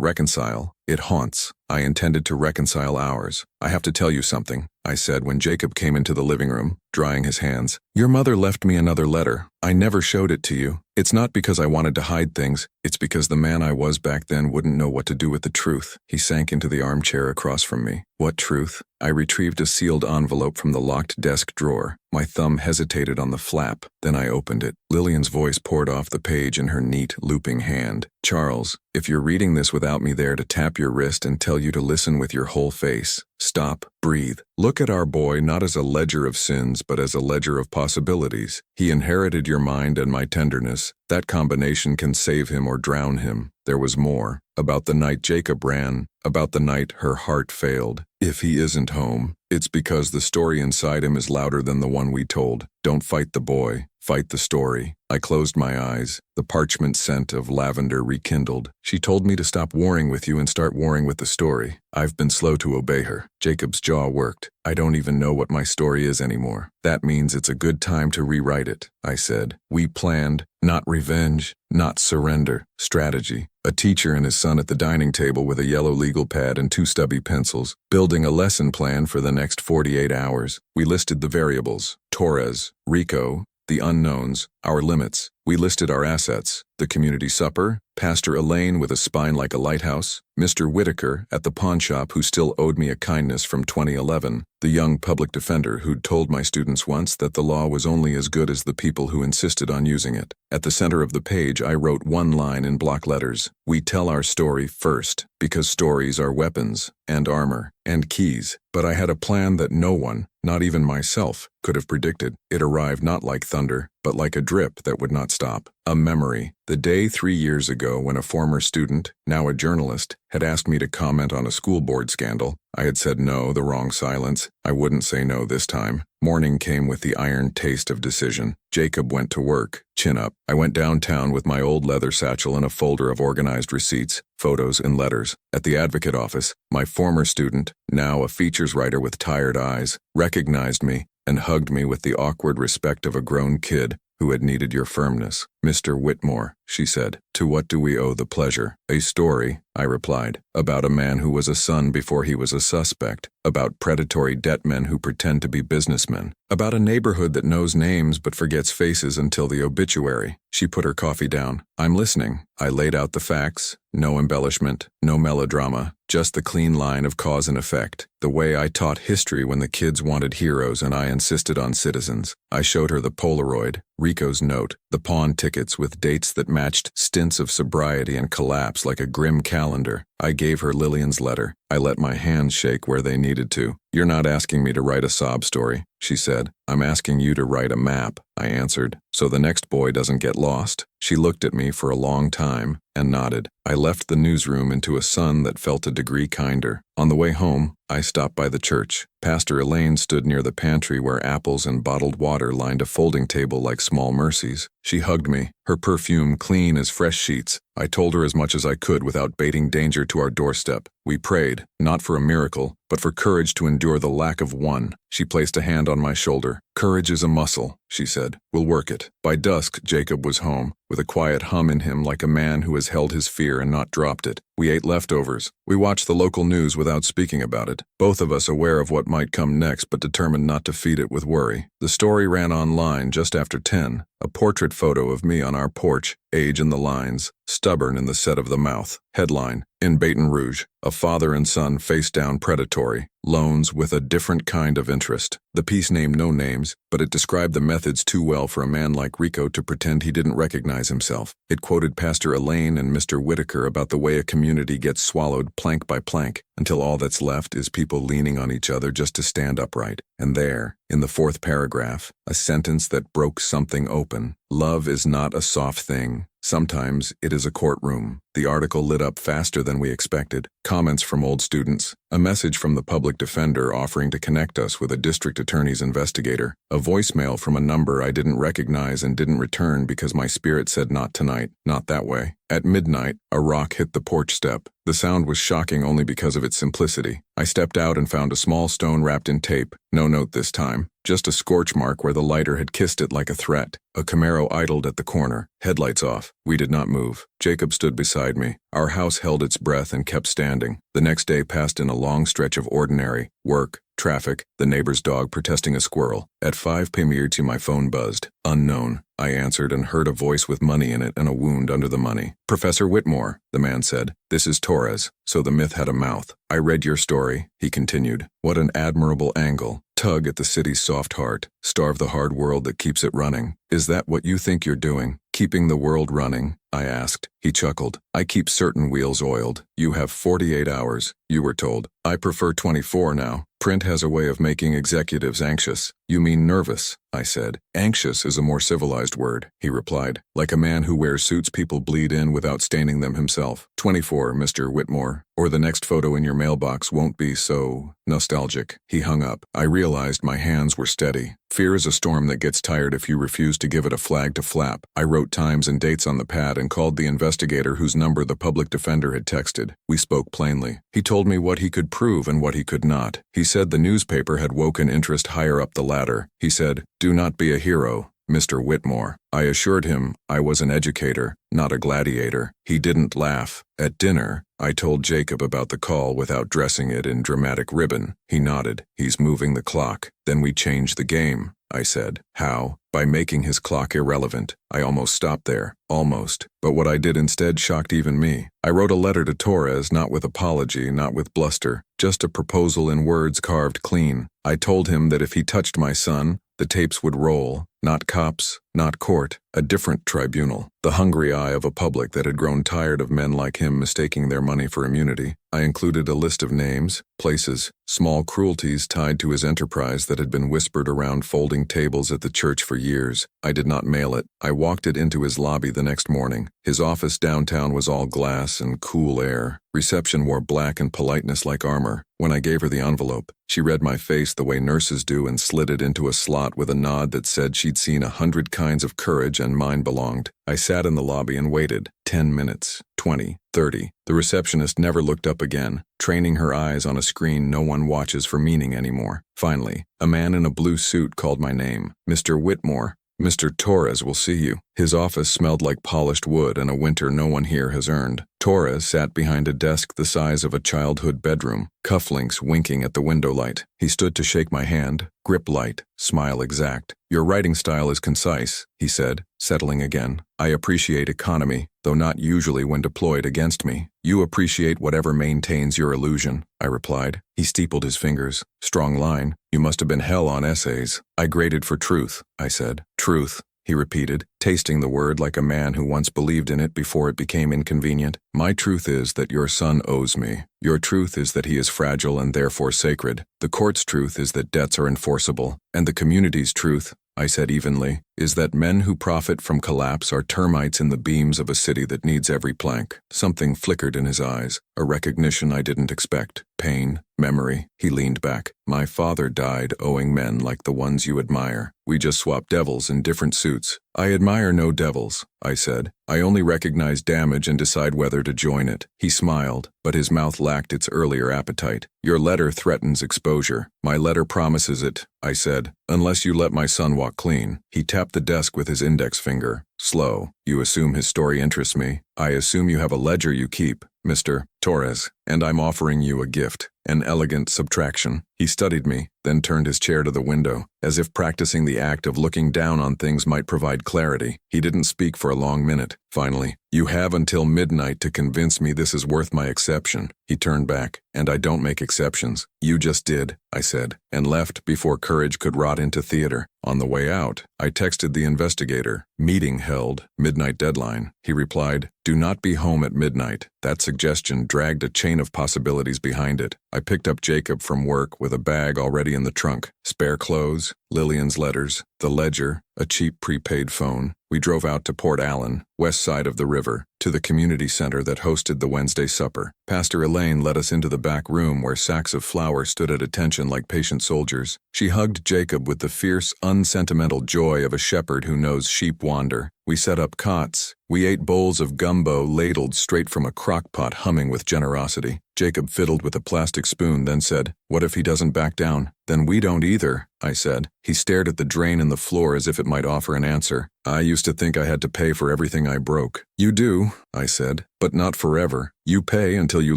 reconcile, it haunts. I intended to reconcile ours. I have to tell you something, I said when Jacob came into the living room, drying his hands. Your mother left me another letter. I never showed it to you. It's not because I wanted to hide things. It's because the man I was back then wouldn't know what to do with the truth. He sank into the armchair across from me. What truth? I retrieved a sealed envelope from the locked desk drawer. My thumb hesitated on the flap. Then I opened it. Lillian's voice poured off the page in her neat, looping hand. Charles, if you're reading this without me there to tap your wrist and tell you to listen with your whole face, stop, breathe. Look at our boy not as a ledger of sins, but as a ledger of possibilities. He inherited your mind and my tenderness. That combination can save him or drown him. There was more. About the night Jacob ran. About the night her heart failed. If he isn't home, it's because the story inside him is louder than the one we told. Don't fight the boy. Fight the story. I closed my eyes. The parchment scent of lavender rekindled. She told me to stop warring with you and start warring with the story. I've been slow to obey her. Jacob's jaw worked. I don't even know what my story is anymore. That means it's a good time to rewrite it, I said. We planned, not revenge, not surrender, strategy. A teacher and his son at the dining table with a yellow legal pad and 2 stubby pencils, building a lesson plan for the next 48 hours. We listed the variables. Torres, Rico, the unknowns, our limits. We listed our assets. The community supper, Pastor Elaine with a spine like a lighthouse, Mr. Whitaker at the pawn shop who still owed me a kindness from 2011, the young public defender who'd told my students once that the law was only as good as the people who insisted on using it. At the center of the page, I wrote one line in block letters. We tell our story first, because stories are weapons and armor and keys. But I had a plan that no one, not even myself, could have predicted. It arrived not like thunder, but like a drip that would not stop. A memory. The day 3 years ago when a former student, now a journalist, had asked me to comment on a school board scandal. I had said no, the wrong silence. I wouldn't say no this time. Morning came with the iron taste of decision. Jacob went to work, chin up. I went downtown with my old leather satchel and a folder of organized receipts, photos, and letters. At the advocate office, my former student, now a features writer with tired eyes, recognized me and hugged me with the awkward respect of a grown kid who had needed your firmness. Mr. Whitmore, she said, to what do we owe the pleasure? A story, I replied, about a man who was a son before he was a suspect, about predatory debt men who pretend to be businessmen, about a neighborhood that knows names but forgets faces until the obituary. She put her coffee down. I'm listening. I laid out the facts, no embellishment, no melodrama, just the clean line of cause and effect, the way I taught history when the kids wanted heroes and I insisted on citizens. I showed her the Polaroid, Rico's note, the pawn tickets with dates that matched stints of sobriety and collapse like a grim calendar. I gave her Lillian's letter. I let my hands shake where they needed to. You're not asking me to write a sob story, she said. I'm asking you to write a map, I answered, so the next boy doesn't get lost. She looked at me for a long time and nodded. I left the newsroom into a sun that felt a degree kinder. On the way home, I stopped by the church. Pastor Elaine stood near the pantry where apples and bottled water lined a folding table like small mercies. She hugged me, her perfume clean as fresh sheets. I told her as much as I could without baiting danger to our doorstep. We prayed, not for a miracle, but for courage to endure the lack of one. She placed a hand on my shoulder. Courage is a muscle, she said. We'll work it. By dusk, Jacob was home, with a quiet hum in him like a man who has held his fear and not dropped it. We ate leftovers. We watched the local news without speaking about it, both of us aware of what might come next but determined not to feed it with worry. The story ran online just after 10, a portrait photo of me on our porch, age in the lines, stubborn in the set of the mouth. Headline, in Baton Rouge, a father and son face down predatory, loans with a different kind of interest. The piece named no names, but it described the methods too well for a man like Rico to pretend he didn't recognize himself. It quoted Pastor Elaine and Mr. Whitaker about the way a community gets swallowed plank by plank, until all that's left is people leaning on each other just to stand upright. And there, in the fourth paragraph, a sentence that broke something open. Love is not a soft thing. Sometimes it is a courtroom. The article lit up faster than we expected. Comments from old students. A message from the public defender offering to connect us with a district attorney's investigator. A voicemail from a number I didn't recognize and didn't return because my spirit said not tonight, not that way. At midnight, a rock hit the porch step. The sound was shocking only because of its simplicity. I stepped out and found a small stone wrapped in tape. No note this time. Just a scorch mark where the lighter had kissed it like a threat. A Camaro idled at the corner, headlights off. We did not move. Jacob stood beside me. Our house held its breath and kept standing. The next day passed in a long stretch of ordinary work, traffic, the neighbor's dog protesting a squirrel. At 5 p.m. my phone buzzed. Unknown. I answered and heard a voice with money in it and a wound under the money. Professor Whitmore, the man said. This is Torres, so the myth had a mouth. I read your story, he continued. What an admirable angle. Tug at the city's soft heart. Starve the hard world that keeps it running. Is that what you think you're doing? Keeping the world running? I asked. He chuckled. I keep certain wheels oiled. You have 48 hours, you were told. I prefer 24 now. Print has a way of making executives anxious. You mean nervous, I said. Anxious is a more civilized word, he replied. Like a man who wears suits people bleed in without staining them himself. 24, Mr. Whitmore, or the next photo in your mailbox won't be so nostalgic. He hung up. I realized my hands were steady. Fear is a storm that gets tired if you refuse to give it a flag to flap. I wrote times and dates on the pad and called the investigator whose number the public defender had texted. We spoke plainly. He told me what he could prove and what he could not. He said the newspaper had woken interest higher up the ladder. He said, "Do not be a hero, Mr. Whitmore." I assured him I was an educator, not a gladiator. He didn't laugh. At dinner, I told Jacob about the call without dressing it in dramatic ribbon. He nodded. He's moving the clock. Then we changed the game, I said. How? By making his clock irrelevant. I almost stopped there. Almost. But what I did instead shocked even me. I wrote a letter to Torres, not with apology, not with bluster, just a proposal in words carved clean. I told him that if he touched my son, the tapes would roll. Not cops, not court, a different tribunal. The hungry eye of a public that had grown tired of men like him mistaking their money for immunity. I included a list of names, places, small cruelties tied to his enterprise that had been whispered around folding tables at the church for years. I did not mail it. I walked it into his lobby the next morning. His office downtown was all glass and cool air. Reception wore black and politeness like armor. When I gave her the envelope, she read my face the way nurses do and slid it into a slot with a nod that said she'd seen 100 kinds of courage and mine belonged. I sat in the lobby and waited. 10 minutes, 20, 30. The receptionist never looked up again, training her eyes on a screen no one watches for meaning anymore. Finally, a man in a blue suit called my name. Mr. Whitmore. Mr. Torres will see you. His office smelled like polished wood and a winter no one here has earned. Torres sat behind a desk the size of a childhood bedroom, cufflinks winking at the window light. He stood to shake my hand, grip light, smile exact. Your writing style is concise, he said, settling again. I appreciate economy, though not usually when deployed against me. You appreciate whatever maintains your illusion, I replied. He steepled his fingers. Strong line. You must have been hell on essays. I graded for truth, I said. Truth, he repeated, tasting the word like a man who once believed in it before it became inconvenient. My truth is that your son owes me. Your truth is that he is fragile and therefore sacred. The court's truth is that debts are enforceable. And the community's truth, I said evenly, is that men who profit from collapse are termites in the beams of a city that needs every plank. Something flickered in his eyes, a recognition I didn't expect. Pain, memory. He leaned back. My father died owing men like the ones you admire. We just swapped devils in different suits. I admire no devils, I said. I only recognize damage and decide whether to join it. He smiled, but his mouth lacked its earlier appetite. Your letter threatens exposure. My letter promises it, I said, unless you let my son walk clean. He tapped the desk with his index finger. Slow. You assume his story interests me. I assume you have a ledger you keep, Mr. Torres, and I'm offering you a gift, an elegant subtraction. He studied me, then turned his chair to the window, as if practicing the act of looking down on things might provide clarity. He didn't speak for a long minute. Finally, you have until midnight to convince me this is worth my exception. He turned back, and I don't make exceptions. You just did, I said, and left before courage could rot into theater. On the way out, I texted the investigator. Meeting held, midnight deadline. He replied, do not be home at midnight. That suggestion dragged a chain of possibilities behind it. I picked up Jacob from work with a bag already in the trunk. Spare clothes, Lillian's letters, the ledger, a cheap prepaid phone. We drove out to Port Allen, west side of the river, to the community center that hosted the Wednesday supper. Pastor Elaine led us into the back room where sacks of flour stood at attention like patient soldiers. She hugged Jacob with the fierce, unsentimental joy of a shepherd who knows sheep wander. We set up cots. We ate bowls of gumbo ladled straight from a crock pot humming with generosity. Jacob fiddled with a plastic spoon, then said, what if he doesn't back down? Then we don't either, I said. He stared at the drain in the floor as if it might offer an answer. I used to think I had to pay for everything I broke. You do, I said, but not forever. You pay until you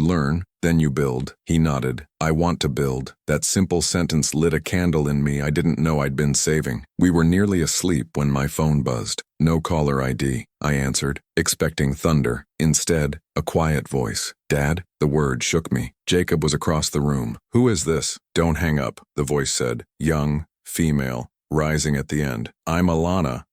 learn, then you build. He nodded. I want to build. That simple sentence lit a candle in me I didn't know I'd been saving. We were nearly asleep when my phone buzzed. No caller ID, I answered, expecting thunder. Instead, a quiet voice. Dad? The word shook me. Jacob was across the room. Who is this? Don't hang up, the voice said. Young, female, rising at the end. I'm Alana.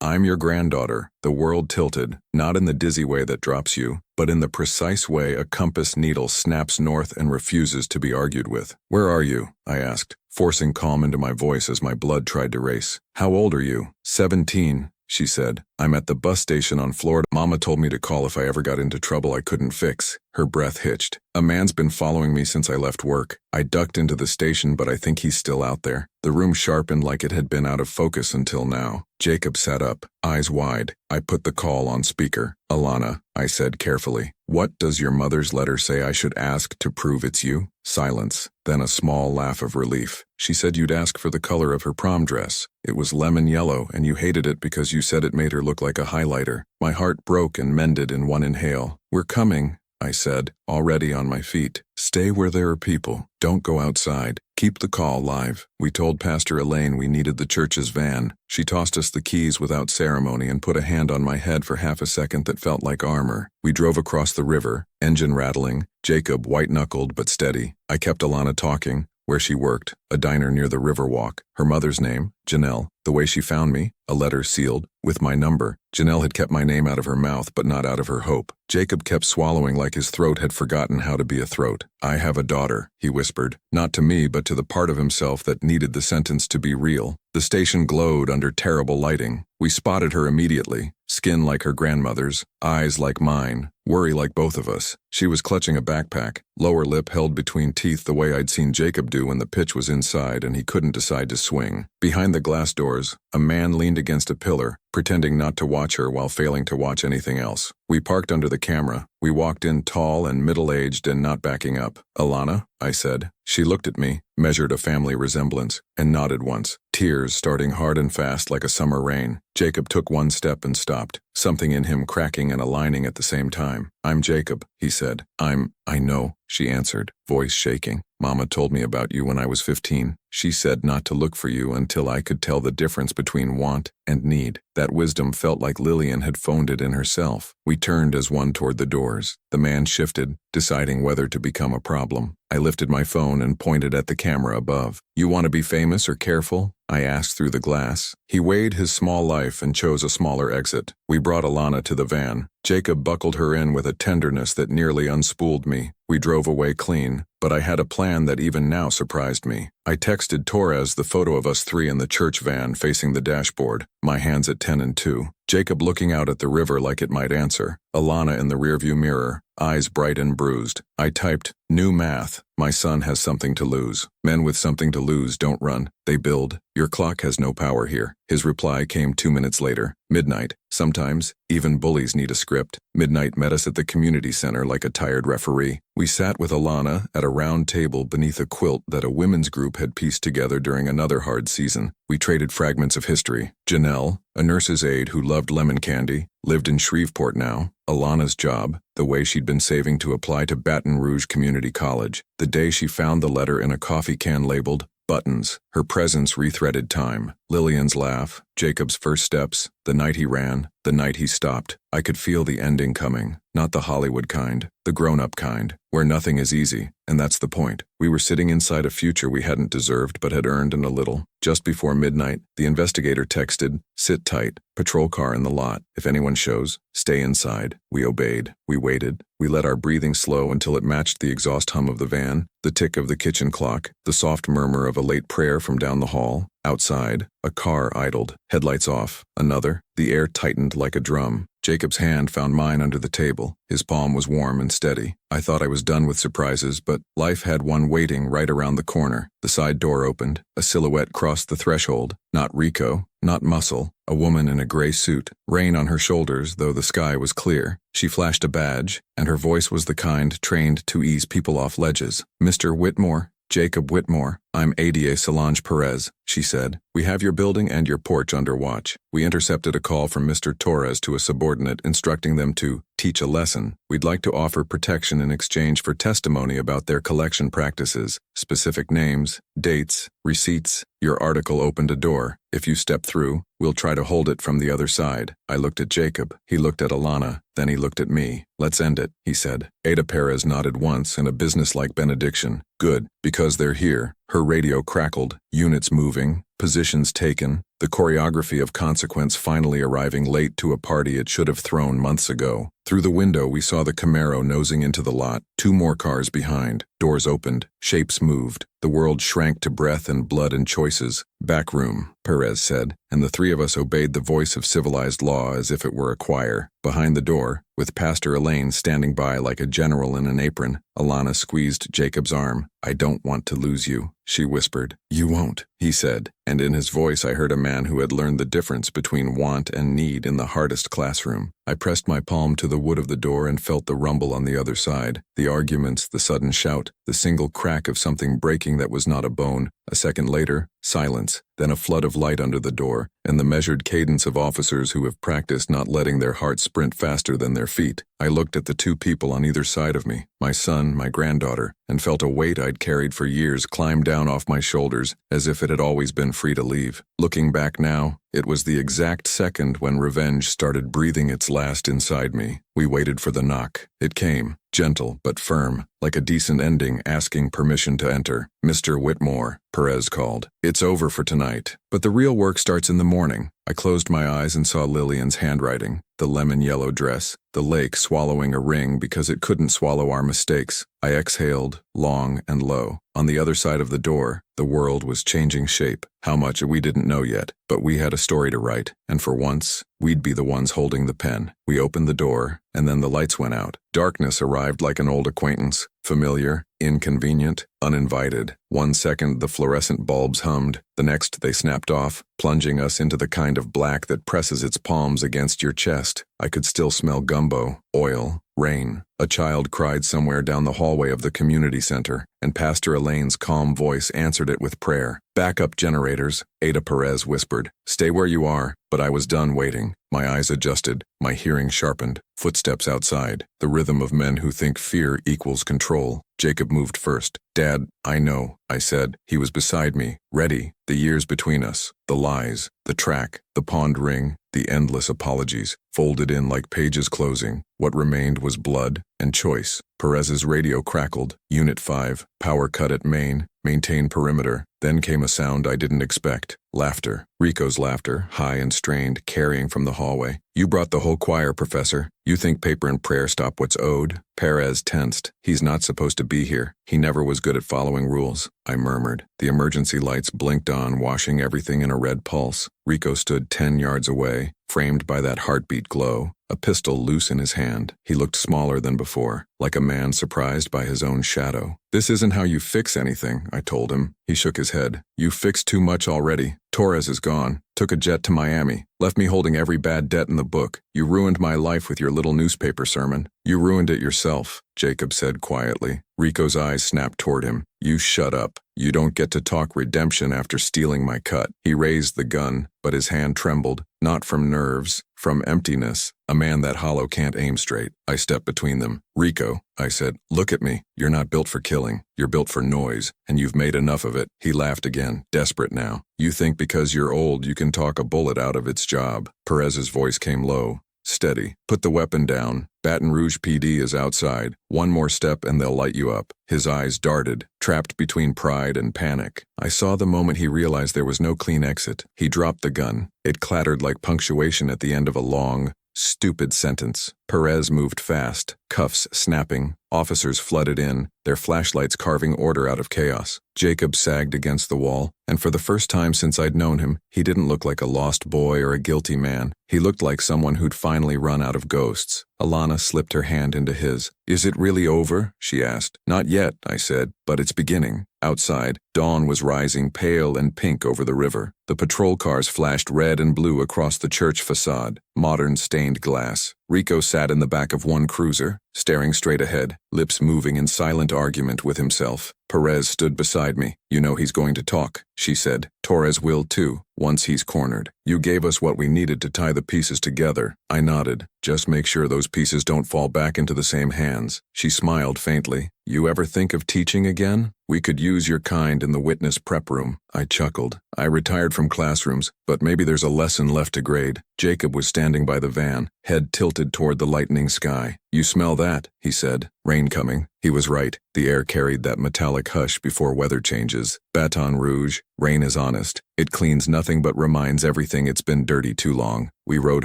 I'm your granddaughter. The world tilted, not in the dizzy way that drops you, but in the precise way a compass needle snaps north and refuses to be argued with. Where are you? I asked, forcing calm into my voice as my blood tried to race. How old are you? 17. She said. I'm at the bus station on Florida. Mama told me to call if I ever got into trouble I couldn't fix. Her breath hitched. A man's been following me since I left work. I ducked into the station, but I think he's still out there. The room sharpened like it had been out of focus until now. Jacob sat up, eyes wide. I put the call on speaker. Alana, I said carefully. What does your mother's letter say I should ask to prove it's you? Silence, then a small laugh of relief. She said you'd ask for the color of her prom dress. It was lemon yellow, and you hated it because you said it made her look like a highlighter. My heart broke and mended in one inhale. We're coming, I said, already on my feet. Stay where there are people. Don't go outside. Keep the call live. We told Pastor Elaine we needed the church's van. She tossed us the keys without ceremony and put a hand on my head for half a second that felt like armor. We drove across the river, engine rattling, Jacob white-knuckled but steady. I kept Alana talking, where she worked, a diner near the Riverwalk. Her mother's name, Janelle. The way she found me, a letter sealed, with my number. Janelle had kept my name out of her mouth but not out of her hope. Jacob kept swallowing like his throat had forgotten how to be a throat. I have a daughter, he whispered, not to me but to the part of himself that needed the sentence to be real. The station glowed under terrible lighting. We spotted her immediately, skin like her grandmother's, eyes like mine, worry like both of us. She was clutching a backpack, lower lip held between teeth the way I'd seen Jacob do when the pitch was inside and he couldn't decide to swing. Behind the glass doors, a man leaned against a pillar, pretending not to watch her while failing to watch anything else. We parked under the camera. We walked in tall and middle-aged and not backing up. Alana, I said. She looked at me, measured a family resemblance, and nodded once, tears starting hard and fast like a summer rain. Jacob took one step and stopped, something in him cracking and aligning at the same time. I'm Jacob, he said. I know, she answered, voice shaking. Mama told me about you when I was 15. She said not to look for you until I could tell the difference between want and need. That wisdom felt like Lillian had phoned it in herself. We turned as one toward the doors. The man shifted, deciding whether to become a problem. I lifted my phone and pointed at the camera above. You want to be famous or careful? I asked through the glass. He weighed his small life and chose a smaller exit. We brought Alana to the van. Jacob buckled her in with a tenderness that nearly unspooled me. We drove away clean, but I had a plan that even now surprised me. I texted Torres the photo of us three in the church van facing the dashboard. my hands at 10 and 2. Jacob looking out at the river like it might answer. Alana in the rearview mirror, eyes bright and bruised. I typed, new math. My son has something to lose. Men with something to lose don't run. They build. Your clock has no power here. His reply came 2 minutes later. Midnight. Sometimes, even bullies need a script. Midnight met us at the community center like a tired referee. We sat with Alana at a round table beneath a quilt that a women's group had pieced together during another hard season. We traded fragments of history. Janelle, a nurse's aide who loved lemon candy, lived in Shreveport now. Alana's job, the way she'd been saving to apply to Baton Rouge Community College. The day she found the letter in a coffee can labeled buttons. Her presence rethreaded time. Lillian's laugh, Jacob's first steps, the night he ran, the night he stopped. I could feel the ending coming. Not the Hollywood kind, the grown-up kind, where nothing is easy, and that's the point. We were sitting inside a future we hadn't deserved but had earned in a little. Just before midnight, the investigator texted, sit tight, patrol car in the lot. If anyone shows, stay inside. We obeyed. We waited. We let our breathing slow until it matched the exhaust hum of the van, the tick of the kitchen clock, the soft murmur of a late prayer from down the hall. Outside, a car idled, headlights off. Another, the air tightened like a drum. Jacob's hand found mine under the table. His palm was warm and steady. I thought I was done with surprises, but life had one waiting right around the corner. The side door opened. A silhouette crossed the threshold. Not Rico, not Muscle. A woman in a gray suit. Rain on her shoulders, though the sky was clear. She flashed a badge, and her voice was the kind trained to ease people off ledges. Mr. Whitmore. Jacob Whitmore, I'm ADA Solange Perez, she said. We have your building and your porch under watch. We intercepted a call from Mr. Torres to a subordinate instructing them to teach a lesson. We'd like to offer protection in exchange for testimony about their collection practices, specific names, dates, receipts. Your article opened a door. If you step through, we'll try to hold it from the other side. I looked at Jacob. He looked at Alana. Then he looked at me. Let's end it, he said. Ada Perez nodded once in a businesslike benediction. Good, because they're here. Her radio crackled, units moving, positions taken, the choreography of consequence finally arriving late to a party it should have thrown months ago. Through the window we saw the Camaro nosing into the lot, 2 more cars behind. Doors opened, shapes moved. The world shrank to breath and blood and choices. Back room, Perez said, and the 3 of us obeyed the voice of civilized law as if it were a choir. Behind the door, with Pastor Elaine standing by like a general in an apron, Alana squeezed Jacob's arm. I don't want to lose you, she whispered. You won't, he said, and in his voice I heard a man who had learned the difference between want and need in the hardest classroom. I pressed my palm to the wood of the door and felt the rumble on the other side. The arguments, the sudden shout, the single crack of something breaking that was not a bone. A second later, silence, then a flood of light under the door, and the measured cadence of officers who have practiced not letting their hearts sprint faster than their feet. I looked at the 2 people on either side of me, my son, my granddaughter, and felt a weight I'd carried for years climb down off my shoulders as if it had always been free to leave. Looking back now, it was the exact second when revenge started breathing its last inside me. We waited for the knock. It came, gentle but firm, like a decent ending asking permission to enter. Mr. Whitmore, Perez called. It's over for tonight, but the real work starts in the morning. I closed my eyes and saw Lillian's handwriting, the lemon-yellow dress, the lake swallowing a ring because it couldn't swallow our mistakes. I exhaled, long and low. On the other side of the door, the world was changing shape. How much we didn't know yet, but we had a story to write, and for once, we'd be the ones holding the pen. We opened the door, and then the lights went out. Darkness arrived like an old acquaintance, familiar, inconvenient, uninvited. 1 second the fluorescent bulbs hummed, the next they snapped off, plunging us into the kind of black that presses its palms against your chest. I could still smell gumbo, oil, rain. A child cried somewhere down the hallway of the community center, and Pastor Elaine's calm voice answered it with prayer. Backup generators, Ada Perez whispered. Stay where you are, but I was done waiting. My eyes adjusted, my hearing sharpened. Footsteps outside, the rhythm of men who think fear equals control. Jacob moved first. Dad, I know, I said. He was beside me, ready. The years between us, the lies, the track, the pawned ring, the endless apologies, folded in like pages closing. What remained was blood and choice. Perez's radio crackled. Unit 5, power cut at main. Maintain perimeter. Then came a sound I didn't expect. Laughter. Rico's laughter, high and strained, carrying from the hallway. You brought the whole choir, Professor. You think paper and prayer stop what's owed? Perez tensed. He's not supposed to be here. He never was good at following rules. I murmured. The emergency lights blinked on, washing everything in a red pulse. Rico stood 10 yards away, framed by that heartbeat glow, a pistol loose in his hand. He looked smaller than before, like a man surprised by his own shadow. This isn't how you fix anything, I told him. He shook his head. You fixed too much already. Torres is gone. Took a jet to Miami. Left me holding every bad debt in the book. You ruined my life with your little newspaper sermon. You ruined it yourself, Jacob said quietly. Rico's eyes snapped toward him. You shut up. You don't get to talk redemption after stealing my cut. He raised the gun, but his hand trembled, not from nerves, from emptiness. A man that hollow can't aim straight. I stepped between them. Rico, I said, look at me. You're not built for killing. You're built for noise, and you've made enough of it. He laughed again, desperate now. You think because you're old you can talk a bullet out of its job. Perez's voice came low. Steady. Put the weapon down. Baton Rouge PD is outside. One more step and they'll light you up. His eyes darted, trapped between pride and panic. I saw the moment he realized there was no clean exit. He dropped the gun. It clattered like punctuation at the end of a long, stupid sentence. Perez moved fast, cuffs snapping. Officers flooded in, their flashlights carving order out of chaos. Jacob sagged against the wall, and for the first time since I'd known him, he didn't look like a lost boy or a guilty man. He looked like someone who'd finally run out of ghosts. Alana slipped her hand into his. Is it really over? She asked. Not yet, I said, but it's beginning. Outside, dawn was rising pale and pink over the river. The patrol cars flashed red and blue across the church facade, modern stained glass. Rico sat in the back of one cruiser, staring straight ahead, lips moving in silent argument with himself. Perez stood beside me. You know he's going to talk, she said. Torres will too, once he's cornered. You gave us what we needed to tie the pieces together. I nodded. Just make sure those pieces don't fall back into the same hands. She smiled faintly. You ever think of teaching again? We could use your kind in the witness prep room. I chuckled. I retired from classrooms, but maybe there's a lesson left to grade. Jacob was standing by the van, head tilted toward the lightening sky. You smell that, he said. Rain coming. He was right. The air carried that metallic hush before weather changes. Baton Rouge, rain is honest. It cleans nothing but reminds everything it's been dirty too long. We rode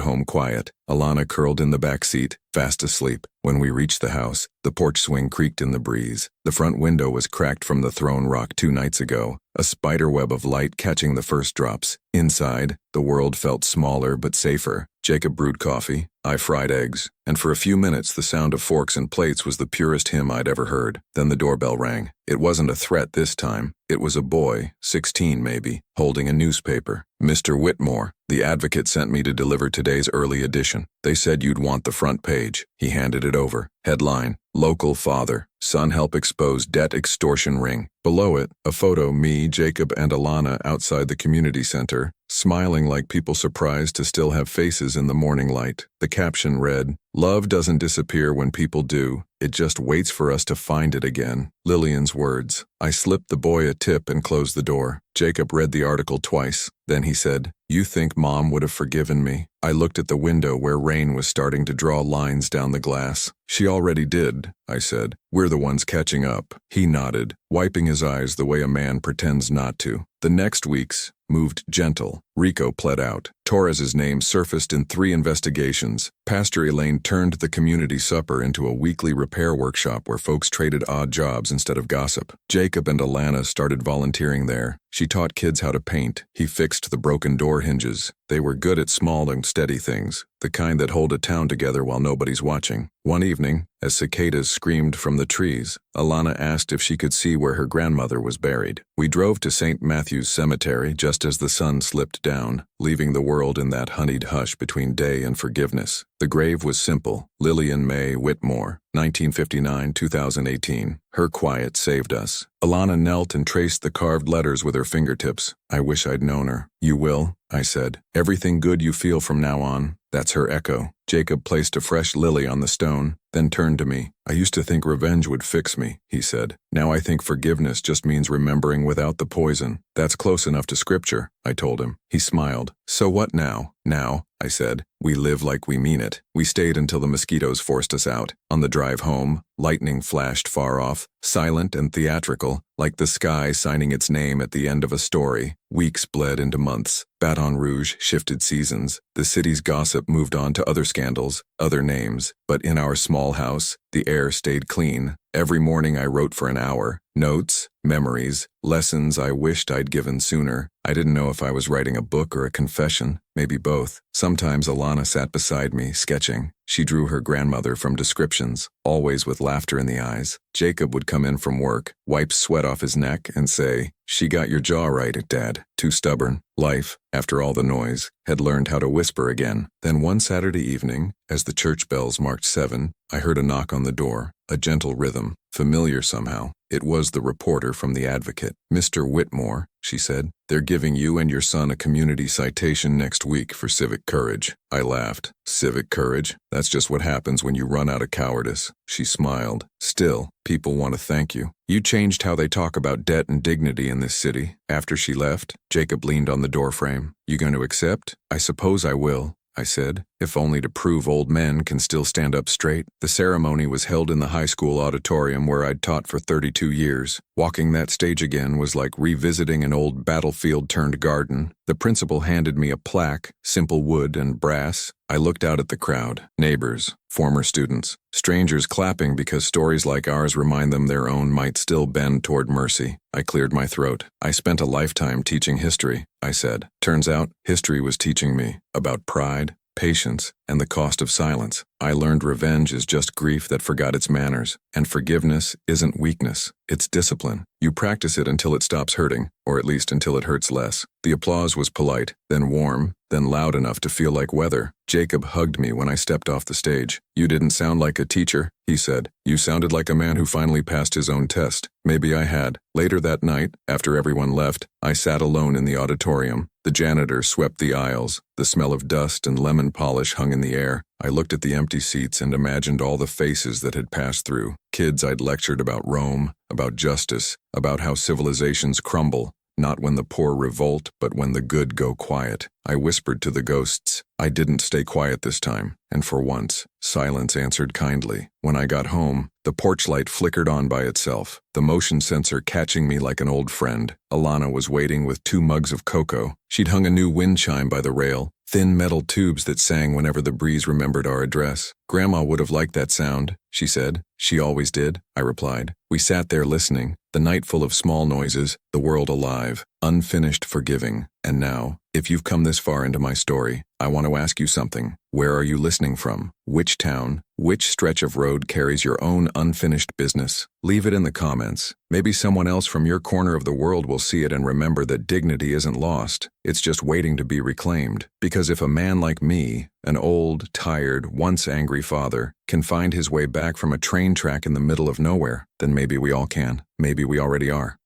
home quiet. Alana curled in the back seat, fast asleep. When we reached the house, the porch swing creaked in the breeze. The front window was cracked from the thrown rock 2 nights ago, a spiderweb of light catching the first drops. Inside, the world felt smaller but safer. Jacob brewed coffee, I fried eggs, and for a few minutes the sound of forks and plates was the purest hymn I'd ever heard. Then the doorbell rang. It wasn't a threat this time. It was a boy, 16 maybe, holding a newspaper. Mr. Whitmore, the Advocate sent me to deliver today's early edition. They said you'd want the front page. He handed it over. Headline, Local Father, Son Help Expose Debt Extortion Ring. Below it, a photo me, Jacob, and Alana outside the community center, smiling like people surprised to still have faces in the morning light. The caption read, Love doesn't disappear when people do. It just waits for us to find it again. Lillian's words. I slipped the boy a tip and closed the door. Jacob read the article twice. Then he said, You think Mom would have forgiven me? I looked at the window where rain was starting to draw lines down the glass. She already did, I said. We're the ones catching up. He nodded, wiping his eyes the way a man pretends not to. The next weeks moved gentle. Rico pled out. Torres's name surfaced in 3 investigations. Pastor Elaine turned the community supper into a weekly repair workshop where folks traded odd jobs instead of gossip. Jacob and Alana started volunteering there. She taught kids how to paint. He fixed the broken door hinges. They were good at small and steady things, the kind that hold a town together while nobody's watching. One evening, as cicadas screamed from the trees, Alana asked if she could see where her grandmother was buried. We drove to St. Matthew's Cemetery just as the sun slipped down, leaving the world in that honeyed hush between day and forgiveness. The grave was simple. Lillian May Whitmore, 1959-2018. Her quiet saved us. Alana knelt and traced the carved letters with her fingertips. I wish I'd known her. You will, I said. Everything good you feel from now on. That's her echo. Jacob placed a fresh lily on the stone, then turned to me. I used to think revenge would fix me, he said. Now I think forgiveness just means remembering without the poison. That's close enough to scripture, I told him. He smiled. So what now? Now, I said, we live like we mean it. We stayed until the mosquitoes forced us out. On the drive home, lightning flashed far off, silent and theatrical, like the sky signing its name at the end of a story. Weeks bled into months. Baton Rouge shifted seasons. The city's gossip moved on to other scandals, other names. But in our small house, the air stayed clean. Every morning I wrote for an hour. Notes, memories, lessons I wished I'd given sooner. I didn't know if I was writing a book or a confession, maybe both. Sometimes Alana sat beside me, sketching. She drew her grandmother from descriptions, always with laughter in the eyes. Jacob would come in from work, wipe sweat off his neck, and say, "She got your jaw right, Dad." Too stubborn. Life, after all the noise, had learned how to whisper again. Then one Saturday evening, as the church bells marked 7, I heard a knock on the door, a gentle rhythm, familiar somehow. It was the reporter from the Advocate. "Mr. Whitmore," she said, "they're giving you and your son a community citation next week for civic courage." I laughed. "Civic courage? That's just what happens when you run out of cowardice." She smiled. "Still, people want to thank you. You changed how they talk about debt and dignity in this city." After she left, Jacob leaned on the doorframe. "You going to accept?" "I suppose I will," I said, if only to prove old men can still stand up straight. The ceremony was held in the high school auditorium where I'd taught for 32 years. Walking that stage again was like revisiting an old battlefield-turned garden. The principal handed me a plaque, simple wood and brass. I looked out at the crowd, neighbors, former students, strangers clapping because stories like ours remind them their own might still bend toward mercy. I cleared my throat. "I spent a lifetime teaching history," I said. "Turns out, history was teaching me about pride, patience, and the cost of silence. I learned revenge is just grief that forgot its manners, and forgiveness isn't weakness, it's discipline. You practice it until it stops hurting, or at least until it hurts less." The applause was polite, then warm, then loud enough to feel like weather. Jacob hugged me when I stepped off the stage. "You didn't sound like a teacher," he said. "You sounded like a man who finally passed his own test." Maybe I had. Later that night, after everyone left, I sat alone in the auditorium. The janitor swept the aisles. The smell of dust and lemon polish hung in the air. I looked at the empty seats and imagined all the faces that had passed through. Kids I'd lectured about Rome, about justice, about how civilizations crumble, not when the poor revolt, but when the good go quiet. I whispered to the ghosts. I didn't stay quiet this time, and for once, silence answered kindly. When I got home, the porch light flickered on by itself, the motion sensor catching me like an old friend. Alana was waiting with 2 mugs of cocoa. She'd hung a new wind chime by the rail, thin metal tubes that sang whenever the breeze remembered our address. "Grandma would have liked that sound," she said. "She always did," I replied. We sat there listening, the night full of small noises, the world alive, unfinished, forgiving. And now, if you've come this far into my story, I want to ask you something. Where are you listening from? Which town? Which stretch of road carries your own unfinished business? Leave it in the comments. Maybe someone else from your corner of the world will see it and remember that dignity isn't lost. It's just waiting to be reclaimed. Because if a man like me, an old, tired, once angry father, can find his way back from a train track in the middle of nowhere, then maybe we all can. Maybe we already are.